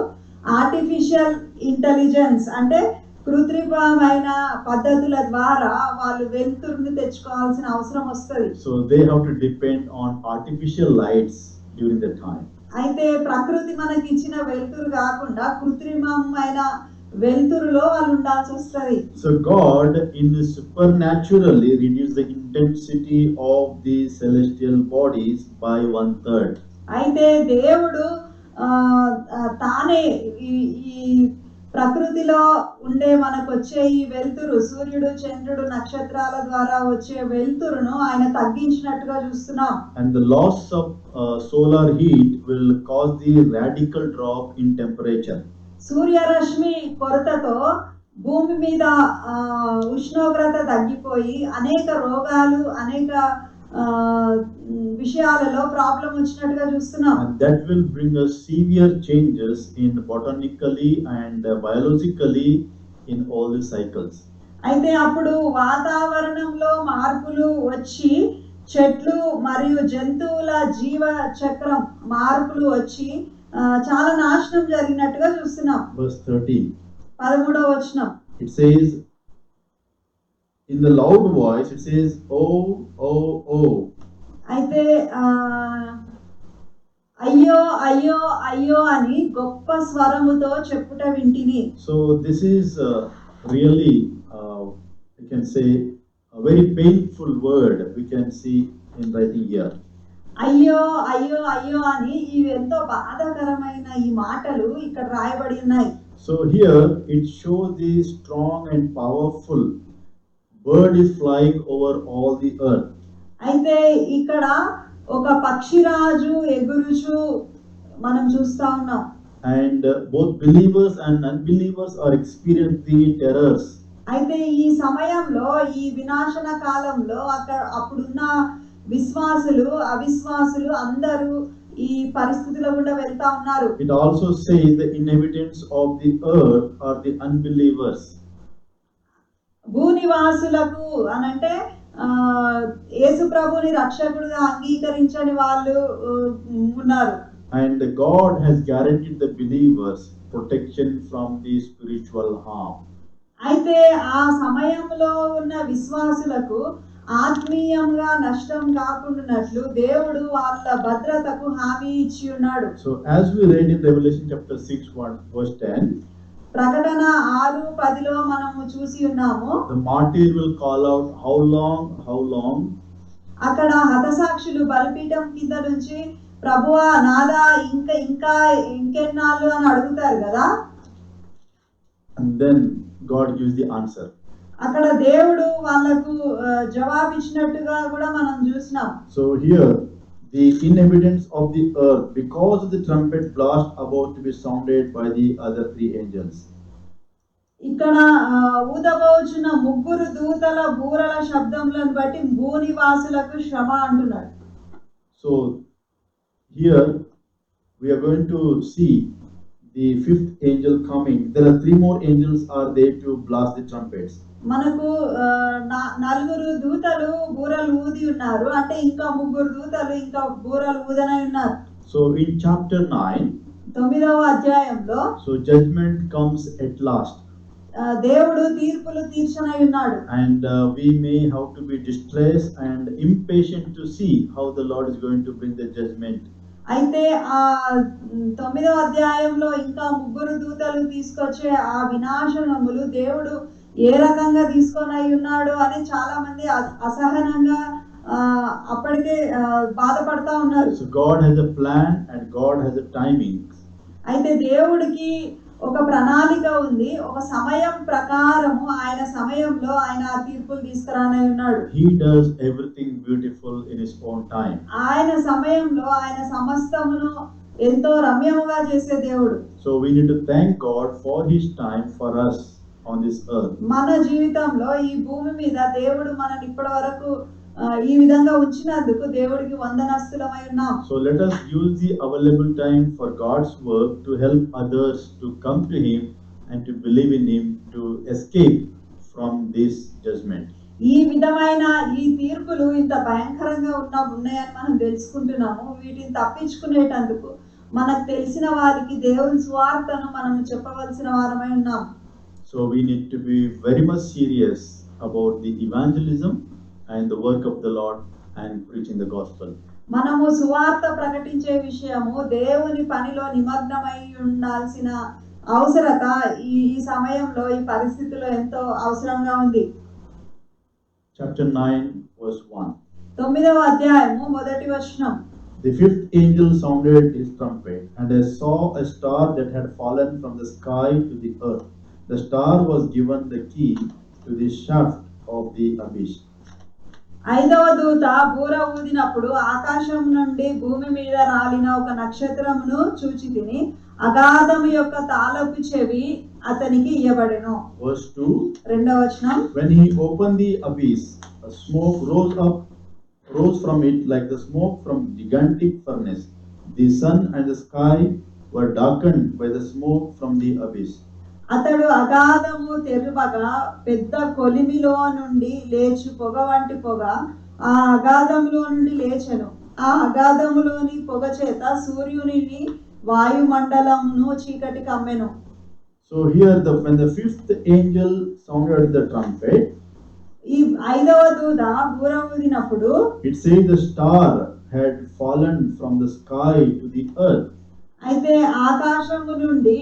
ఆర్టిఫిషియల్ ఇంటెలిజెన్స్ అంటే కృత్రిమమైన పద్ధతుల ద్వారా వాళ్ళు వెలుతురుని తెచ్చుకోవాల్సిన అవసరం వస్తుంది. So they have to depend on artificial lights during that time. అయితే ప్రకృతి మనకి ఇచ్చిన వెలుతురు కాకుండా కృత్రిమమైన వెలుతురులో వాళ్ళు ఉండాల్సి వస్తుంది. So God in supernaturally reduced the intensity of the celestial bodies by 1/3. అయితే దేవుడు తానే ఈ ప్రకృతిలో ఉండే మనకు వచ్చే ఈ వెలుతురు, సూర్యుడు, చంద్రుడు, నక్షత్రాల ద్వారా వచ్చే వెలుతురును ఆయన తగ్గించినట్టుగా చూస్తున్నాం. And the loss of solar heat will cause the radical drop in temperature. సూర్యరశ్మి కొరతతో భూమి మీద ఉష్ణోగ్రత తగ్గిపోయి అనేక రోగాలు, అనేక విషయాలలో ప్రాబ్లం వచ్చినట్టుగా చూస్తున్నాం. And that will bring us severe changes in botanically and biologically in all the cycles. అయితే అప్పుడు వాతావరణంలో మార్పులు వచ్చి చెట్లు మరియు జంతువుల జీవ చక్రం మార్పులు వచ్చి చాలా నాశనం జరిగినట్టుగా చూస్తున్నాం. Verse 13. 13వ వచనం. It says, in the loud voice, it says, oh, oh, oh. అయితే అయ్యో అయ్యో అయ్యో అని గొప్ప స్వరముతో చెప్పుట వింటిని. So this is really, you can say, a very painful word we can see in writing here. అయ్యో అయ్యో అయ్యో అని ఇవి ఎంతో బాధాకరమైన ఈ మాటలు ఇక్కడ రాయబడి ఉన్నాయి. So here it shows the strong and powerful bird is flying over all the earth. అయితే ఇక్కడ ఒక పక్షిరాజు ఎగురుచు మనం చూస్తా ఉన్నాం. And both believers and unbelievers are experiencing the terrors. అయితే ఈ సమయంలో ఈ వినాశన కాలంలో అప్పుడున్న విశ్వాసులు అవిశ్వాసులు అందరూ ఈ పరిస్థితుల గుండా వెళ్తా ఉన్నారు. It also says the inhabitants of the earth are the unbelievers. భూనివాసులకు అనంటే యేసు ప్రభుని రక్షకుడిగా అంగీకరించని వాళ్ళు ఉన్నారు. And God has guaranteed the believers protection from the spiritual harm. అయితే ఆ సమయంలో ఉన్న విశ్వాసులకు ఆత్మీయంగా నష్టం కాకుండానట్లు దేవుడు వాళ్ళ భద్రతకు హామీ ఇచ్చి ఉన్నాడు. So as we read in Revelation chapter 6 verse 10, ప్రకటన 6:10లో మనము చూసి ఉన్నాము. the martyr will call out, how long? అక్కడ హతసాక్షులు బలిపీఠం కింద నుంచి ప్రభువా నాదా ఇంకా ఇంకెన్నాళ్ళు అని అడుగుతారు కదా. And then God gives the answer. అక్కడ దేవుడు వాళ్ళకు జవాబిచ్చినట్టుగా కూడా మనం చూసినాం. So here the inhabitants of the earth, because of the trumpet blast about to be sounded by the other three angels. ఇక్కడ ఊదబోచున్న ముగ్గురు దూతల బూరల శబ్దములను బట్టి భూనివాసులకు శ్రమ అంటున్నాడు. So here we are going to see the fifth angel coming. There are three more angels are there to blast the trumpets. మనకు నలుగురు దూతలు బూరలు ఊది ఉన్నారు, అంటే ఇంకా ముగ్గురు దూతలు ఇంకా బూరలు ఊదనై ఉన్నారు. So in chapter 9, 9వ అధ్యాయంలో so judgment comes at last. దేవుడు తీర్పులు తీర్చనై ఉన్నాడు. And we may have to be distressed and impatient to see how the Lord is going to bring the judgment. అయితే ఆ 9వ అధ్యాయంలో ఇంకా ముగ్గురు దూతలు తీసుకొచ్చే ఆ వినాశనములు దేవుడు ఏ రకంగా తీసుకొని ఉన్నాడు అని చాలా మంది అసహనంగా అప్పటికే బాధపడతా ఉన్నారు. So God has a plan and God has a timing. అయితే దేవుడికి ఒక ప్రణాళిక ఉంది, ఒక సమయం ప్రకారము ఆయన సమయంలో ఆయన తీర్పులు తీసుకురానై ఉన్నాడు. He does everything beautiful in his own time. ఆయన సమయంలో ఆయన సమస్తమును ఎంతో రమ్యముగా చేసే దేవుడు. So we need to thank God for his time for us on this earth. మన జీవితంలో ఈ భూమి మీద దేవుడు మనని ఇప్పటి వరకు ఈ విధంగా ఉంచినందుకు దేవుడికి వందనస్తులమై ఉన్నాం. So let us use the available time for God's work to help others to come to him and to believe in him to escape from this judgment. ఈ విధమైన ఈ తీర్పులు ఇంత భయంకరంగా ఉన్నాయని మనం తెలుసుకుంటున్నాము. వీటిని తప్పించుకునేటందుకు మనకు తెలిసిన వారికి దేవుని సువార్తను మనం చెప్పవలసిన వారమై ఉన్నాం. So we need to be very much serious about the evangelism and the work of the Lord and preaching the gospel. మనము సువార్త ప్రకటించే విషయము దేవుని పనిలో నిమగ్నమై ఉండాల్సిన అవసరత ఈ సమయంలో ఈ పరిస్థితిలో ఎంతో అవసరంగా ఉంది. Chapter 9 verse 1. 9వ అధ్యాయము మొదటి వచనం. The fifth angel sounded his trumpet, and I saw a star that had fallen from the sky to the earth. The star was given the key to the shaft of the abyss. 5వ దూత బూర ఊదినప్పుడు ఆకాశం నుండి భూమి మీద రాలిన ఒక నక్షత్రమును చూచితిని. అగాధము యొక్క తాళపు చెవి అతనికి ఇయ్యబడెను. Verse 2. 2వ వచనం. When he opened the abyss, a smoke rose from it like the smoke from gigantic furnace. The sun and the sky were darkened by the smoke from the abyss. అతడు అగాధము తెరువగా పెద్ద కొలిమిలో నుండి లేచు పొగ వంటి పొగ ఆ అగాధములో నుండి లేచెను. ఆ అగాధములోని పొగ చేత సూర్యునిని వాయుమండలమును చీకటి కమ్మెను. So here, when the fifth angel sounded the trumpet, ఈ ఐదవ దూత బూర ఊదినప్పుడు it says the star had fallen from the sky to the earth. అయితే ఆకాశము నుండి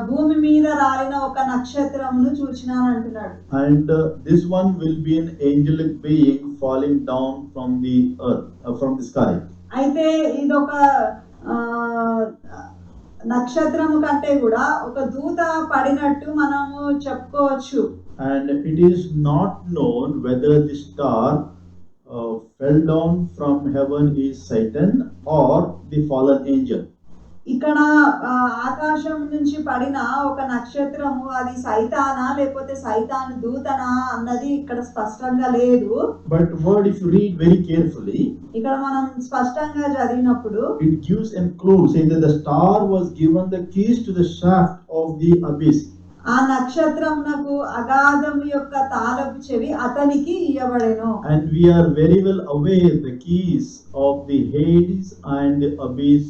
భూమి మీద రాలిన ఒక నక్షత్రమును చూచినాను అంటున్నాడు. And this one will be an angelic being falling down from the earth, from the sky. అయితే ఇదొక నక్షత్రము కంటే కూడా ఒక దూత పడినట్టు మనము చెప్పుకోవచ్చు. And it is not known whether the star fell down from heaven is Satan or the fallen angel. ఇక్కడ ఆకాశం నుంచి పడిన ఒక నక్షత్రము అది సైతానా లేకపోతే సైతాను దూతనా అన్నది ఇక్కడ స్పష్టంగా లేదు. But word, if you read very carefully, ఇక్కడ మనం స్పష్టంగా చదివినప్పుడు it gives a clue saying that the star was given the keys to the shaft of the abyss. ఆ నక్షత్రమునకు అగాధము యొక్క తాళపు చెవి అతనికి ఇయ్యబడెను. And we are very well aware the keys of the Hades and the abyss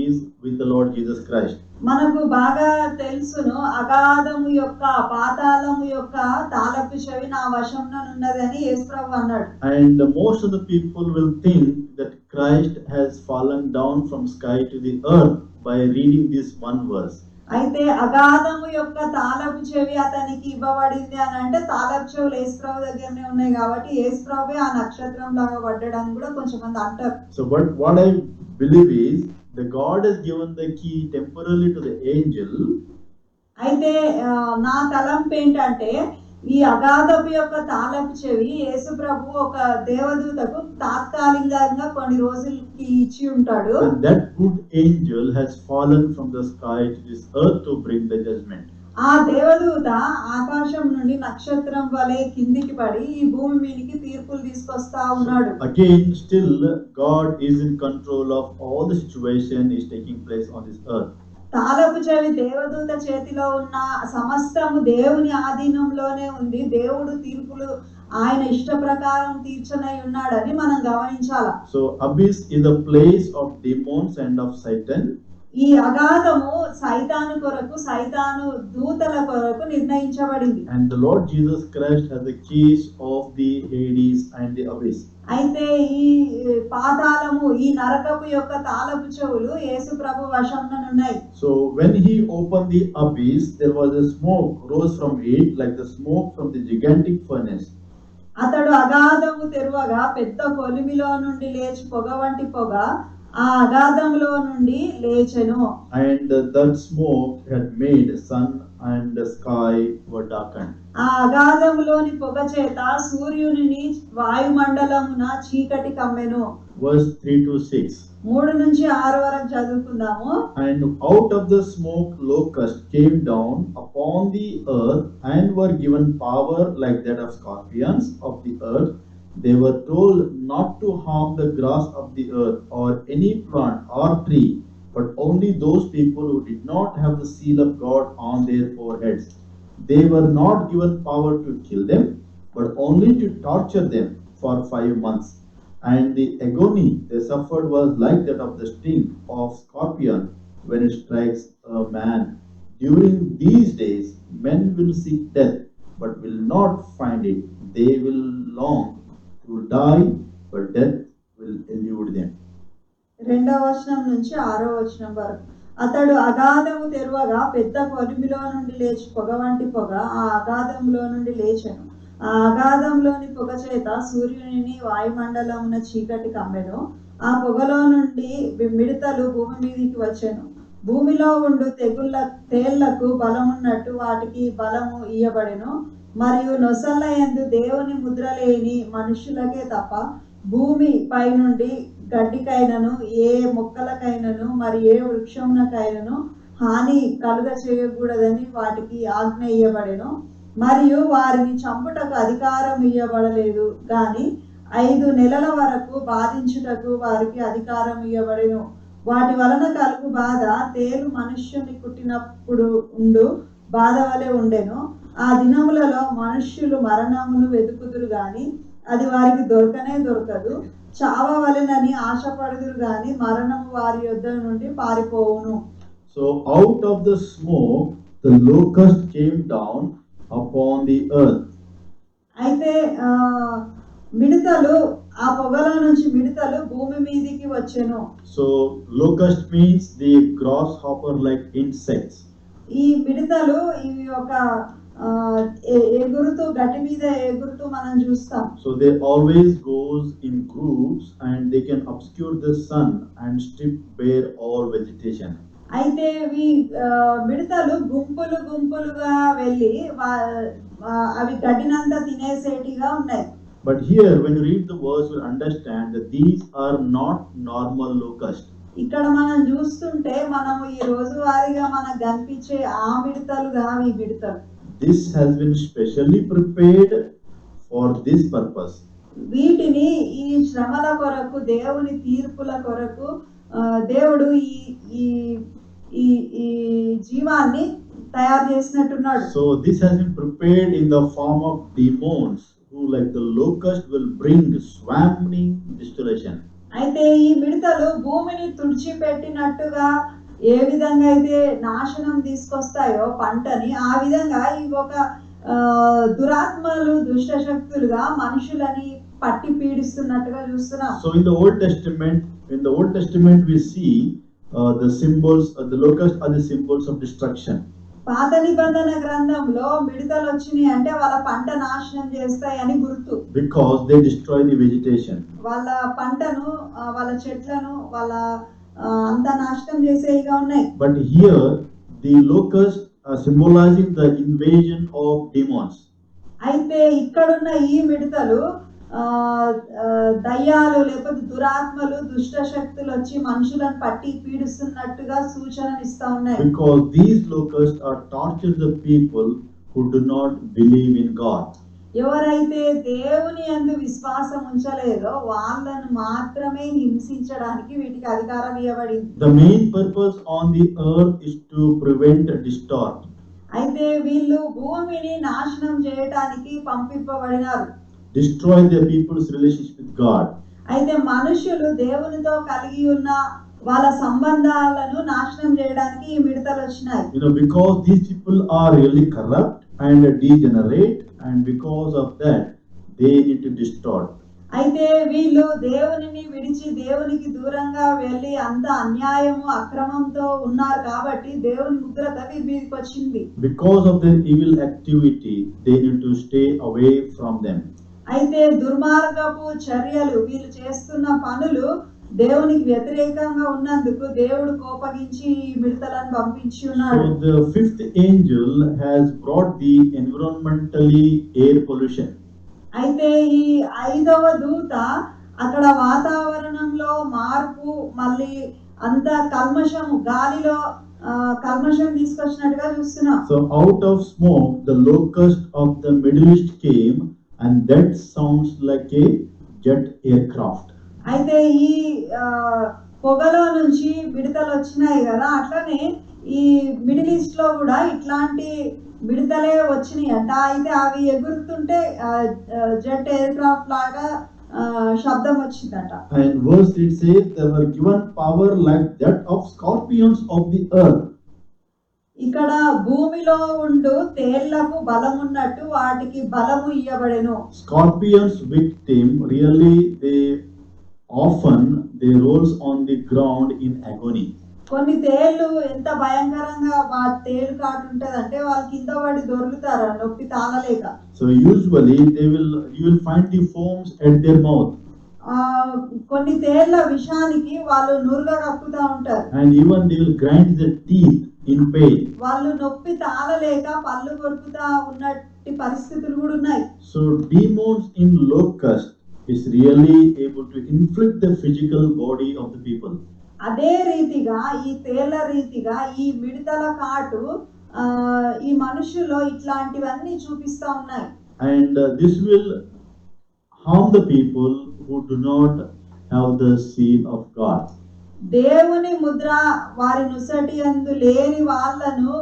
is with the Lord Jesus Christ. మనకు బాగా తెలుసును అగాధము యొక్క పాతాళము యొక్క తాళపు చెవి నా వశంలో ఉన్నదని యేసుప్రభు అన్నాడు. And most of the people will think that Christ has fallen down from sky to the earth by reading this one verse. అయితే అగాధము యొక్క తాళపు చెవి అతనికి ఇవ్వబడింది అని అంటే తాళపు చెవులు యేసుప్రభు దగ్గరనే ఉన్నాయి కాబట్టి యేసుప్రభు ఆ నక్షత్రం లాగా పడ్డడానికి కూడా కొంచెం మంది అంటారు. So what I believe is the God has given the key temporarily to the angel. అయితే నా తలంపు ఏంటంటే ఈ అగాధపు యొక్క తాళపు చెవి యేసు ప్రభు ఒక దేవదూతకు తాత్కాలికంగా కొన్ని రోజులకి ఇచ్చి ఉంటాడు. And that good angel has fallen from the sky to this earth to bring the judgment. ఆ దేవదూత ఆకాశం నుండి నక్షత్రం వలె కిందికి పడి ఈ భూమి మీదకి తీర్పులు తీసుకొస్తా ఉన్నాడు. Again, still God is in control of all the situation is taking place on this earth. తాళపు చెవి దేవదూత చేతిలో ఉన్న సమస్తము దేవుని ఆధీనంలోనే ఉంది. దేవుడు తీర్పులు ఆయన ఇష్ట ప్రకారం తీర్చనై ఉన్నాడని మనం గమనించాలి. So abyss is the place of demons and of Satan. ఈ అగాధము సైతాను కొరకు సైతాను దూతల కొరకు నిర్ణయించబడింది. And the Lord Jesus Christ has the keys of the Hades and the abyss. అయితే ఈ పాతాళము ఈ నరకపు యొక్క తాళపు చెవులు యేసు ప్రభు వశంలో ఉన్నాయి. So when he opened the abyss, there was a smoke rose from it like the smoke from the gigantic furnace. అతడు అగాధము తెరువగా పెద్ద కొలిమిలో నుండి లేచి పొగ వంటి పొగ ఆ అగాధములో నుండి లేచెను. And that smoke had made sun and the sky were darkened. ఆ అగాధములోని పొగ చేత సూర్యుని వాయుమండలమున చీకటి కమ్మెను. Verse 3 to 6. 3 నుంచి 6 వరకు చదువుకుందాము. And out of the smoke locusts came down upon the earth and were given power like that of scorpions of the earth. They were told not to harm the grass of the earth or any plant or tree, but only those people who did not have the seal of God on their foreheads. They were not given power to kill them, but only to torture them for 5 months. And the agony they suffered was like that of the sting of scorpion when it strikes a man. During these days, men will seek death, but will not find it. They will long to die, but death will elude them. 2వ వచనం నుంచి 6వ వచనం వరకు. అతడు అగాధము తెరువగా పెద్ద కొలిమిలో నుండి లేచి పొగ వంటి పొగ ఆ అగాధంలో నుండి లేచెను. ఆ అగాధంలోని పొగ చేత సూర్యుని వాయుమండలమున చీకటి కమ్మెను. ఆ పొగలో నుండి మిడతలు భూమి మీదికి వచ్చెను. భూమిలో ఉండు తేళ్లకు బలమున్నట్టు వాటికి బలము ఇయ్యబడెను. మరియు నొసళ్ళ యందు దేవుని ముద్ర లేని మనుషులకే తప్ప భూమి పై నుండి గడ్డికైనను ఏ మొక్కలకైనను మరి ఏ వృక్షమునకైనను హాని కలుగ చేయకూడదని వాటికి ఆజ్ఞ ఇయ్యబడెను. మరియు వారిని చంపుటకు అధికారం ఇయ్యబడలేదు గాని 5 నెలల వరకు బాధించుటకు వారికి అధికారం ఇయ్యబడెను. వాటి వలన కలుగు బాధ తేలు మనుష్యుని కుట్టినప్పుడు ఉండు బాధ వలె ఉండెను. ఆ దినములలో మనుష్యులు మరణమును వెతుకుదురు గాని అది వారికి దొరకనే దొరకదు. చావవలెనని ఆశపడుదురు గాని మరణము వారి యొద్ద నుండి పారిపోవును. So out of the smoke the locust came down upon the earth. అయితే మిడతలు ఆ పొగలో నుంచి మిడతలు భూమి మీదికి వచ్చెను. So locust means the grasshopper like insects. ఈ మిడతలు ఇవి ఒక ఎగురుతూ గట్టి మీద ఎగురుతూ మనం చూస్తాం. So they always goes in groups and they can obscure the sun and strip bare all vegetation. అయితే ఇవి మిడతలు గుంపులు గుంపులుగా వెళ్ళి అవి గడ్డినంతా తినేసేటిగా ఉన్నాయి. But here when you read the verse you will understand that these are not normal locusts. ఇక్కడ మనం చూస్తుంటే మనము ఈ రోజువారీగా మనకు కనిపించే ఆ మిడతలు కావు ఈ మిడతలు. This has been specially prepared for this purpose. వీటిని ఈ శ్రమల కొరకు దేవుని తీర్పుల కొరకు దేవుడు ఈ ఈ ఈ జీవాన్ని తయారు చేసినట్టున్నాడు. So this has been prepared in the form of demons who like the locust will bring swarming destruction. అయితే ఈ మిడతలు భూమిని తుడిచిపెట్టినట్టుగా ఏ విధంగా అయితే నాశనం తీసుకొస్తాయో పంటని, ఆ విధంగా ఇవి ఒక దురాత్మలు దుష్ట శక్తులుగా మనుషులని పట్టి పీడిస్తున్నట్టుగా చూస్తున్నాం. So in the Old Testament we see the symbols the locusts are the symbols of destruction. పాత నిబంధన గ్రంథంలో మిడతలు వచ్చినాయి అంటే వాళ్ళ పంట నాశనం చేస్తాయని గుర్తు. Because they destroy the vegetation. వాళ్ళ పంటను వాళ్ళ చెట్లను వాళ్ళ అంతా నాశనం చేసేవిగా ఉన్నాయి. But here the locusts are symbolizing the invasion of demons. అయితే ఇక్కడున్న ఈ మిడతలు దయ్యాలు లేకపోతే దురాత్మలు దుష్ట శక్తులు వచ్చి మనుషులను పట్టి పీడిస్తున్నట్టుగా సూచనలు ఇస్తా ఉన్నాయి. Because these locusts are torturing the people who do not believe in God. ఎవరైతే దేవుని యందు విశ్వాసం ఉంచలేదో వాళ్ళను మాత్రమే హింసించడానికి వీటికి అధికారం ఇవ్వబడింది. The main purpose on the earth is to prevent distort. అయితే వీళ్ళు భూమిని నాశనం చేయడానికి పంపింపబడినారు. Destroy the people's relationship with God. అయితే మనుషులు దేవునితో కలిగి ఉన్న వాళ్ళ సంబంధాలను నాశనం చేయడానికి ఈ మిడతలు వచ్చినాయి. Because these people are really corrupt and degenerate, and because of that they need to distort. అయితే వీళ్ళు దేవునిని విడిచి దేవునికి దూరంగా వెళ్ళి అంత అన్యాయము అక్రమంతో ఉన్నారు కాబట్టి దేవుని ఉగ్రత వీరి మీదకి వచ్చింది. Because of their evil activity they need to stay away from them. అయితే దుర్మార్గపు చర్యలు వీళ్ళు చేస్తున్న పనులు దేవునికి వ్యతిరేకంగా ఉన్నందుకు దేవుడు కోపగించి ఈ మిడతలను పంపించి ఉన్నాడు. So the fifth angel has brought the environmentally air pollution. అయితే ఈ ఐదవ దూత అక్కడ వాతావరణంలో మార్పు మళ్ళీ అంత కల్మషము గాలిలో కల్మషం తీసుకొచ్చినట్టుగా చూస్తున్నాం. So out of smoke the locust of the Middle East came, and that sounds like a jet aircraft. అయితే ఈ పొగలో నుంచి మిడతలు వచ్చినాయి కదా, అట్లనే ఈ మిడిల్ ఈస్ట్ లో కూడా ఇట్లాంటి మిడతలే వచ్చినాయి అంట. అయితే అవి ఎగురుతుంటే జెట్ ఎయిర్ క్రాఫ్ట్ లాగా శబ్దం వచ్చిందట. And verse it says they were given power like that of scorpions of the earth. ఇక్కడ భూమిలో ఉండు తేళ్లకు బలం ఉన్నట్టు వాటికి బలము ఇయ్యబడెను. Scorpions victim really they rolls on the ground in agony. కొన్ని తేళ్లు ఎంత భయంకరంగా తేలు కాటు ఉంటదంటే వాళ్ళు కింద పడి దొరుకుతారు నొప్పి తాళలేక. So usually you will find the foams at their mouth. కొన్ని తేళ్ల విషానికి వాళ్ళు నురుగ కక్కుతా ఉంటారు. And even they will grind their teeth in pain. వాళ్ళు నొప్పి తాళలేక పళ్ళు కొరుకుతా ఉన్నట్టి పరిస్థితులు కూడా ఉన్నాయి. So demons in locust is really able to inflict the physical body of the people. అదే రీతిగా ఈ తేళ్ల రీతిగా ఈ మిడతల కాటు ఈ మనుషుల్లో ఇట్లాంటివన్నీ చూపిస్తా ఉన్నాయి. And this will harm the people who do not have the seal of God. దేవుని ముద్ర వారి నుసటి యందు లేని వాళ్ళను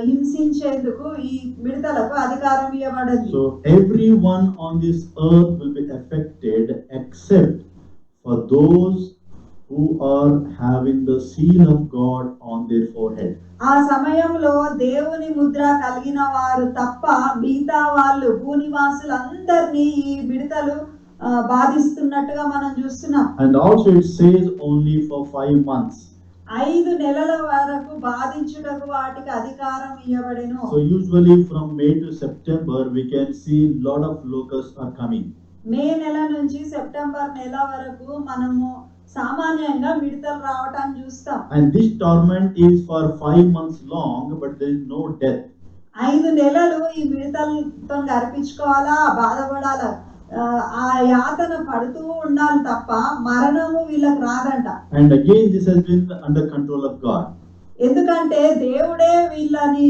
హింసించేందుకు ఈ మిడతలకు అధికారం ఇవ్వబడింది. So everyone on this earth will be affected except for those who are having the seal of God on their forehead. ఆ సమయంలో దేవుని ముద్ర కలిగిన వారు తప్ప మిగతా వాళ్ళు భూనివాసులందరినీ ఈ మిడతలు బాధిస్తున్నట్టుగా మనం చూస్తున్నాం. And also it says only for 5 months. 5 నెలల వరకు బాధించుటకు వాటికి అధికారం ఇవ్వబడెను. So usually from May to September we can see lot of locusts are coming. మే నెల నుంచి సెప్టెంబర్ నెల వరకు మనము సామాన్యంగా మిడతలు రావటాన్ని చూస్తాం. And this torment is for 5 months long, but there is no death. 5 నెలలు ఈ మిడతలతో గర్పించుకోవాలా, బాధపడాలా, ఆ యాతన పడుతూ ఉండాలి తప్ప మరణము వీళ్ళకి రాదంట. And again this has been under control of God. ఎందుకంటే దేవుడే వీళ్ళని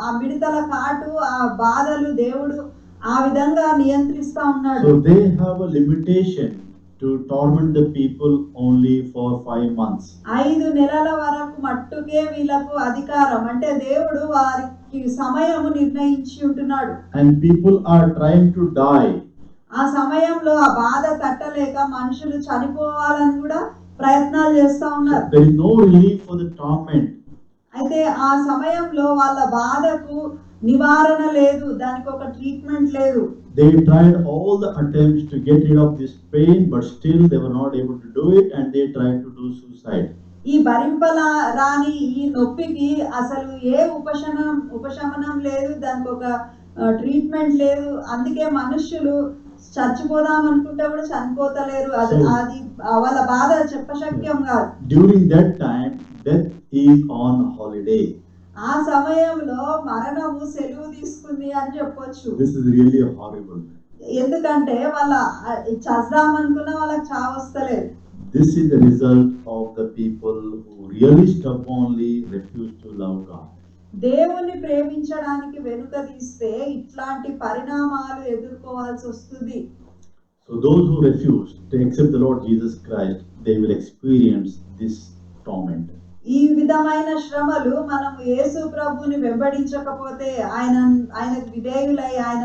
ఆ మిడతల కాటు, ఆ బాధలు దేవుడు ఆ విధంగా నియంత్రిస్తా ఉన్నాడు. So they have a limitation to torment the people only for 5 months. 5 నెలల వరకు మట్టుకే వీళ్ళకు అధికారం, అంటే దేవుడు వారికి సమయము నిర్ణయించి ఉంటున్నాడు. And people are trying to die. ఆ సమయంలో ఆ బాధ తట్టలేక మనుషులు చనిపోవాలని కూడా ప్రయత్నాలు చేస్తా ఉన్నారు. There is no relief for the torment. అయితే ఆ సమయంలో వాళ్ళ బాధకు నివారణ లేదు, దానికి ఒక ట్రీట్మెంట్ లేదు. They tried all the attempts to get rid of this pain, but still they were not able to do it, and they tried to do suicide. ఈ భరింపల రాని ఈ నొప్పికి అసలు ఏ ఉపశమనం లేదు, దానికి ఒక ట్రీట్మెంట్ లేదు. అందుకే మనుషులు చచ్చిపోదాం అనుకుంటే కూడా చనిపోతలేరు. అది వాళ్ళ బాధ చెప్పశక్యం కాదు. During that time, death is on holiday. ఆ సమయంలో మరణము సెలవు తీసుకుంది అని చెప్పొచ్చు. This is really horrible. ఎందుకంటే వాళ్ళ చద్దాం అనుకున్న వాళ్ళకి చావు వస్తలేదు. This is the result of the people who really stubbornly refuse to love God. దేవుని ప్రేమించడానికి వెనుక తీస్తే ఇట్లాంటి పరిణామాలు ఎదుర్కోవాల్సి వస్తుంది. So those who refuse to accept the Lord Jesus Christ, they will experience this torment. ఈ విధమైన శ్రమలు మనము యేసు ప్రభువుని వెంబడించకపోతే, ఆయనకు విధేయులై ఆయన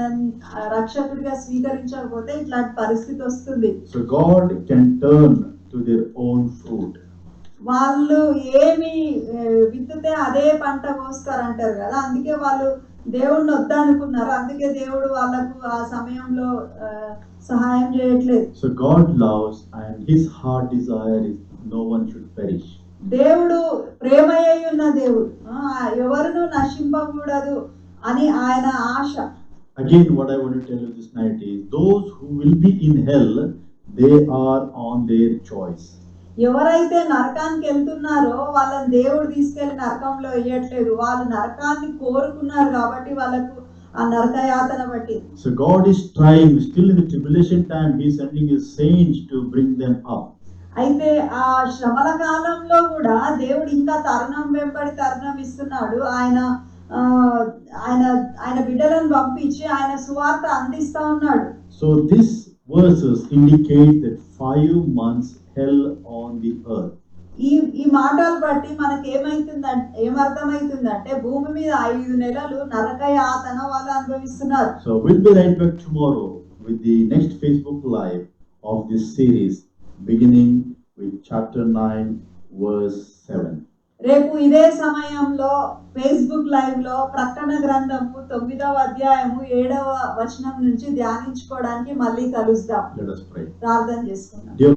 రక్షకుడిగా స్వీకరించకపోతే ఇట్లాంటి పరిస్థితి వస్తుంది. So God can turn to their own fruit. వాళ్ళు ఏమి విత్తుతే అదే పంట కోస్తారంటారు కదా, అందుకే వాళ్ళు దేవుణ్ణి వద్దనుకున్నారు. అందుకే దేవుడు వాళ్ళకు ఆ సమయంలో సహాయం చేయట్లేదు. So God loves, and his heart desire is no one should perish. దేవుడు ప్రేమయ్య ఉన్న దేవుడు, ఎవరును నశింపకూడదు అని ఆయన ఆశ. Again, what I want to tell you this night is, those who will be in hell, they are on their choice. ఎవరైతే నరకానికి వెళ్తున్నారో వాళ్ళని దేవుడు తీసుకెళ్లి నరకంలో వేయట్లేదు. వాళ్ళు నరకాన్ని కోరుకున్నారు కాబట్టి వాళ్ళకు ఆ నరక యాతన బట్టి. So God is trying, still in the tribulation time, he is sending his saints to bring them up. అయితే ఆ శ్రమల కాలంలో కూడా దేవుడు ఇంకా తరుణం వెంబడి తరుణం ఇస్తున్నాడు. ఆయన బిడ్డలను పంపించి ఆయన సువార్త అందిస్తా ఉన్నాడు. So this verses indicate that 5 months hell on the earth. ఈ మాటలు బట్టి మనకి ఏమర్థమవుతుందంటే భూమి మీద 5 నెలలు నరక యాతన వాళ్ళు అనుభవిస్తున్నారు. So we'll be right back tomorrow with the next Facebook Live of this series, beginning with chapter 9 verse 7. రేపు ఇదే సమయంలో ఫేస్బుక్ లైవ్ లో ప్రకటన గ్రంథము 9వ అధ్యాయము 7వ వచనం నుంచి ధ్యానించుకోవడానికి మళ్ళీ కలుద్దాం. Let us pray. ప్రార్థన చేసుకుందాం.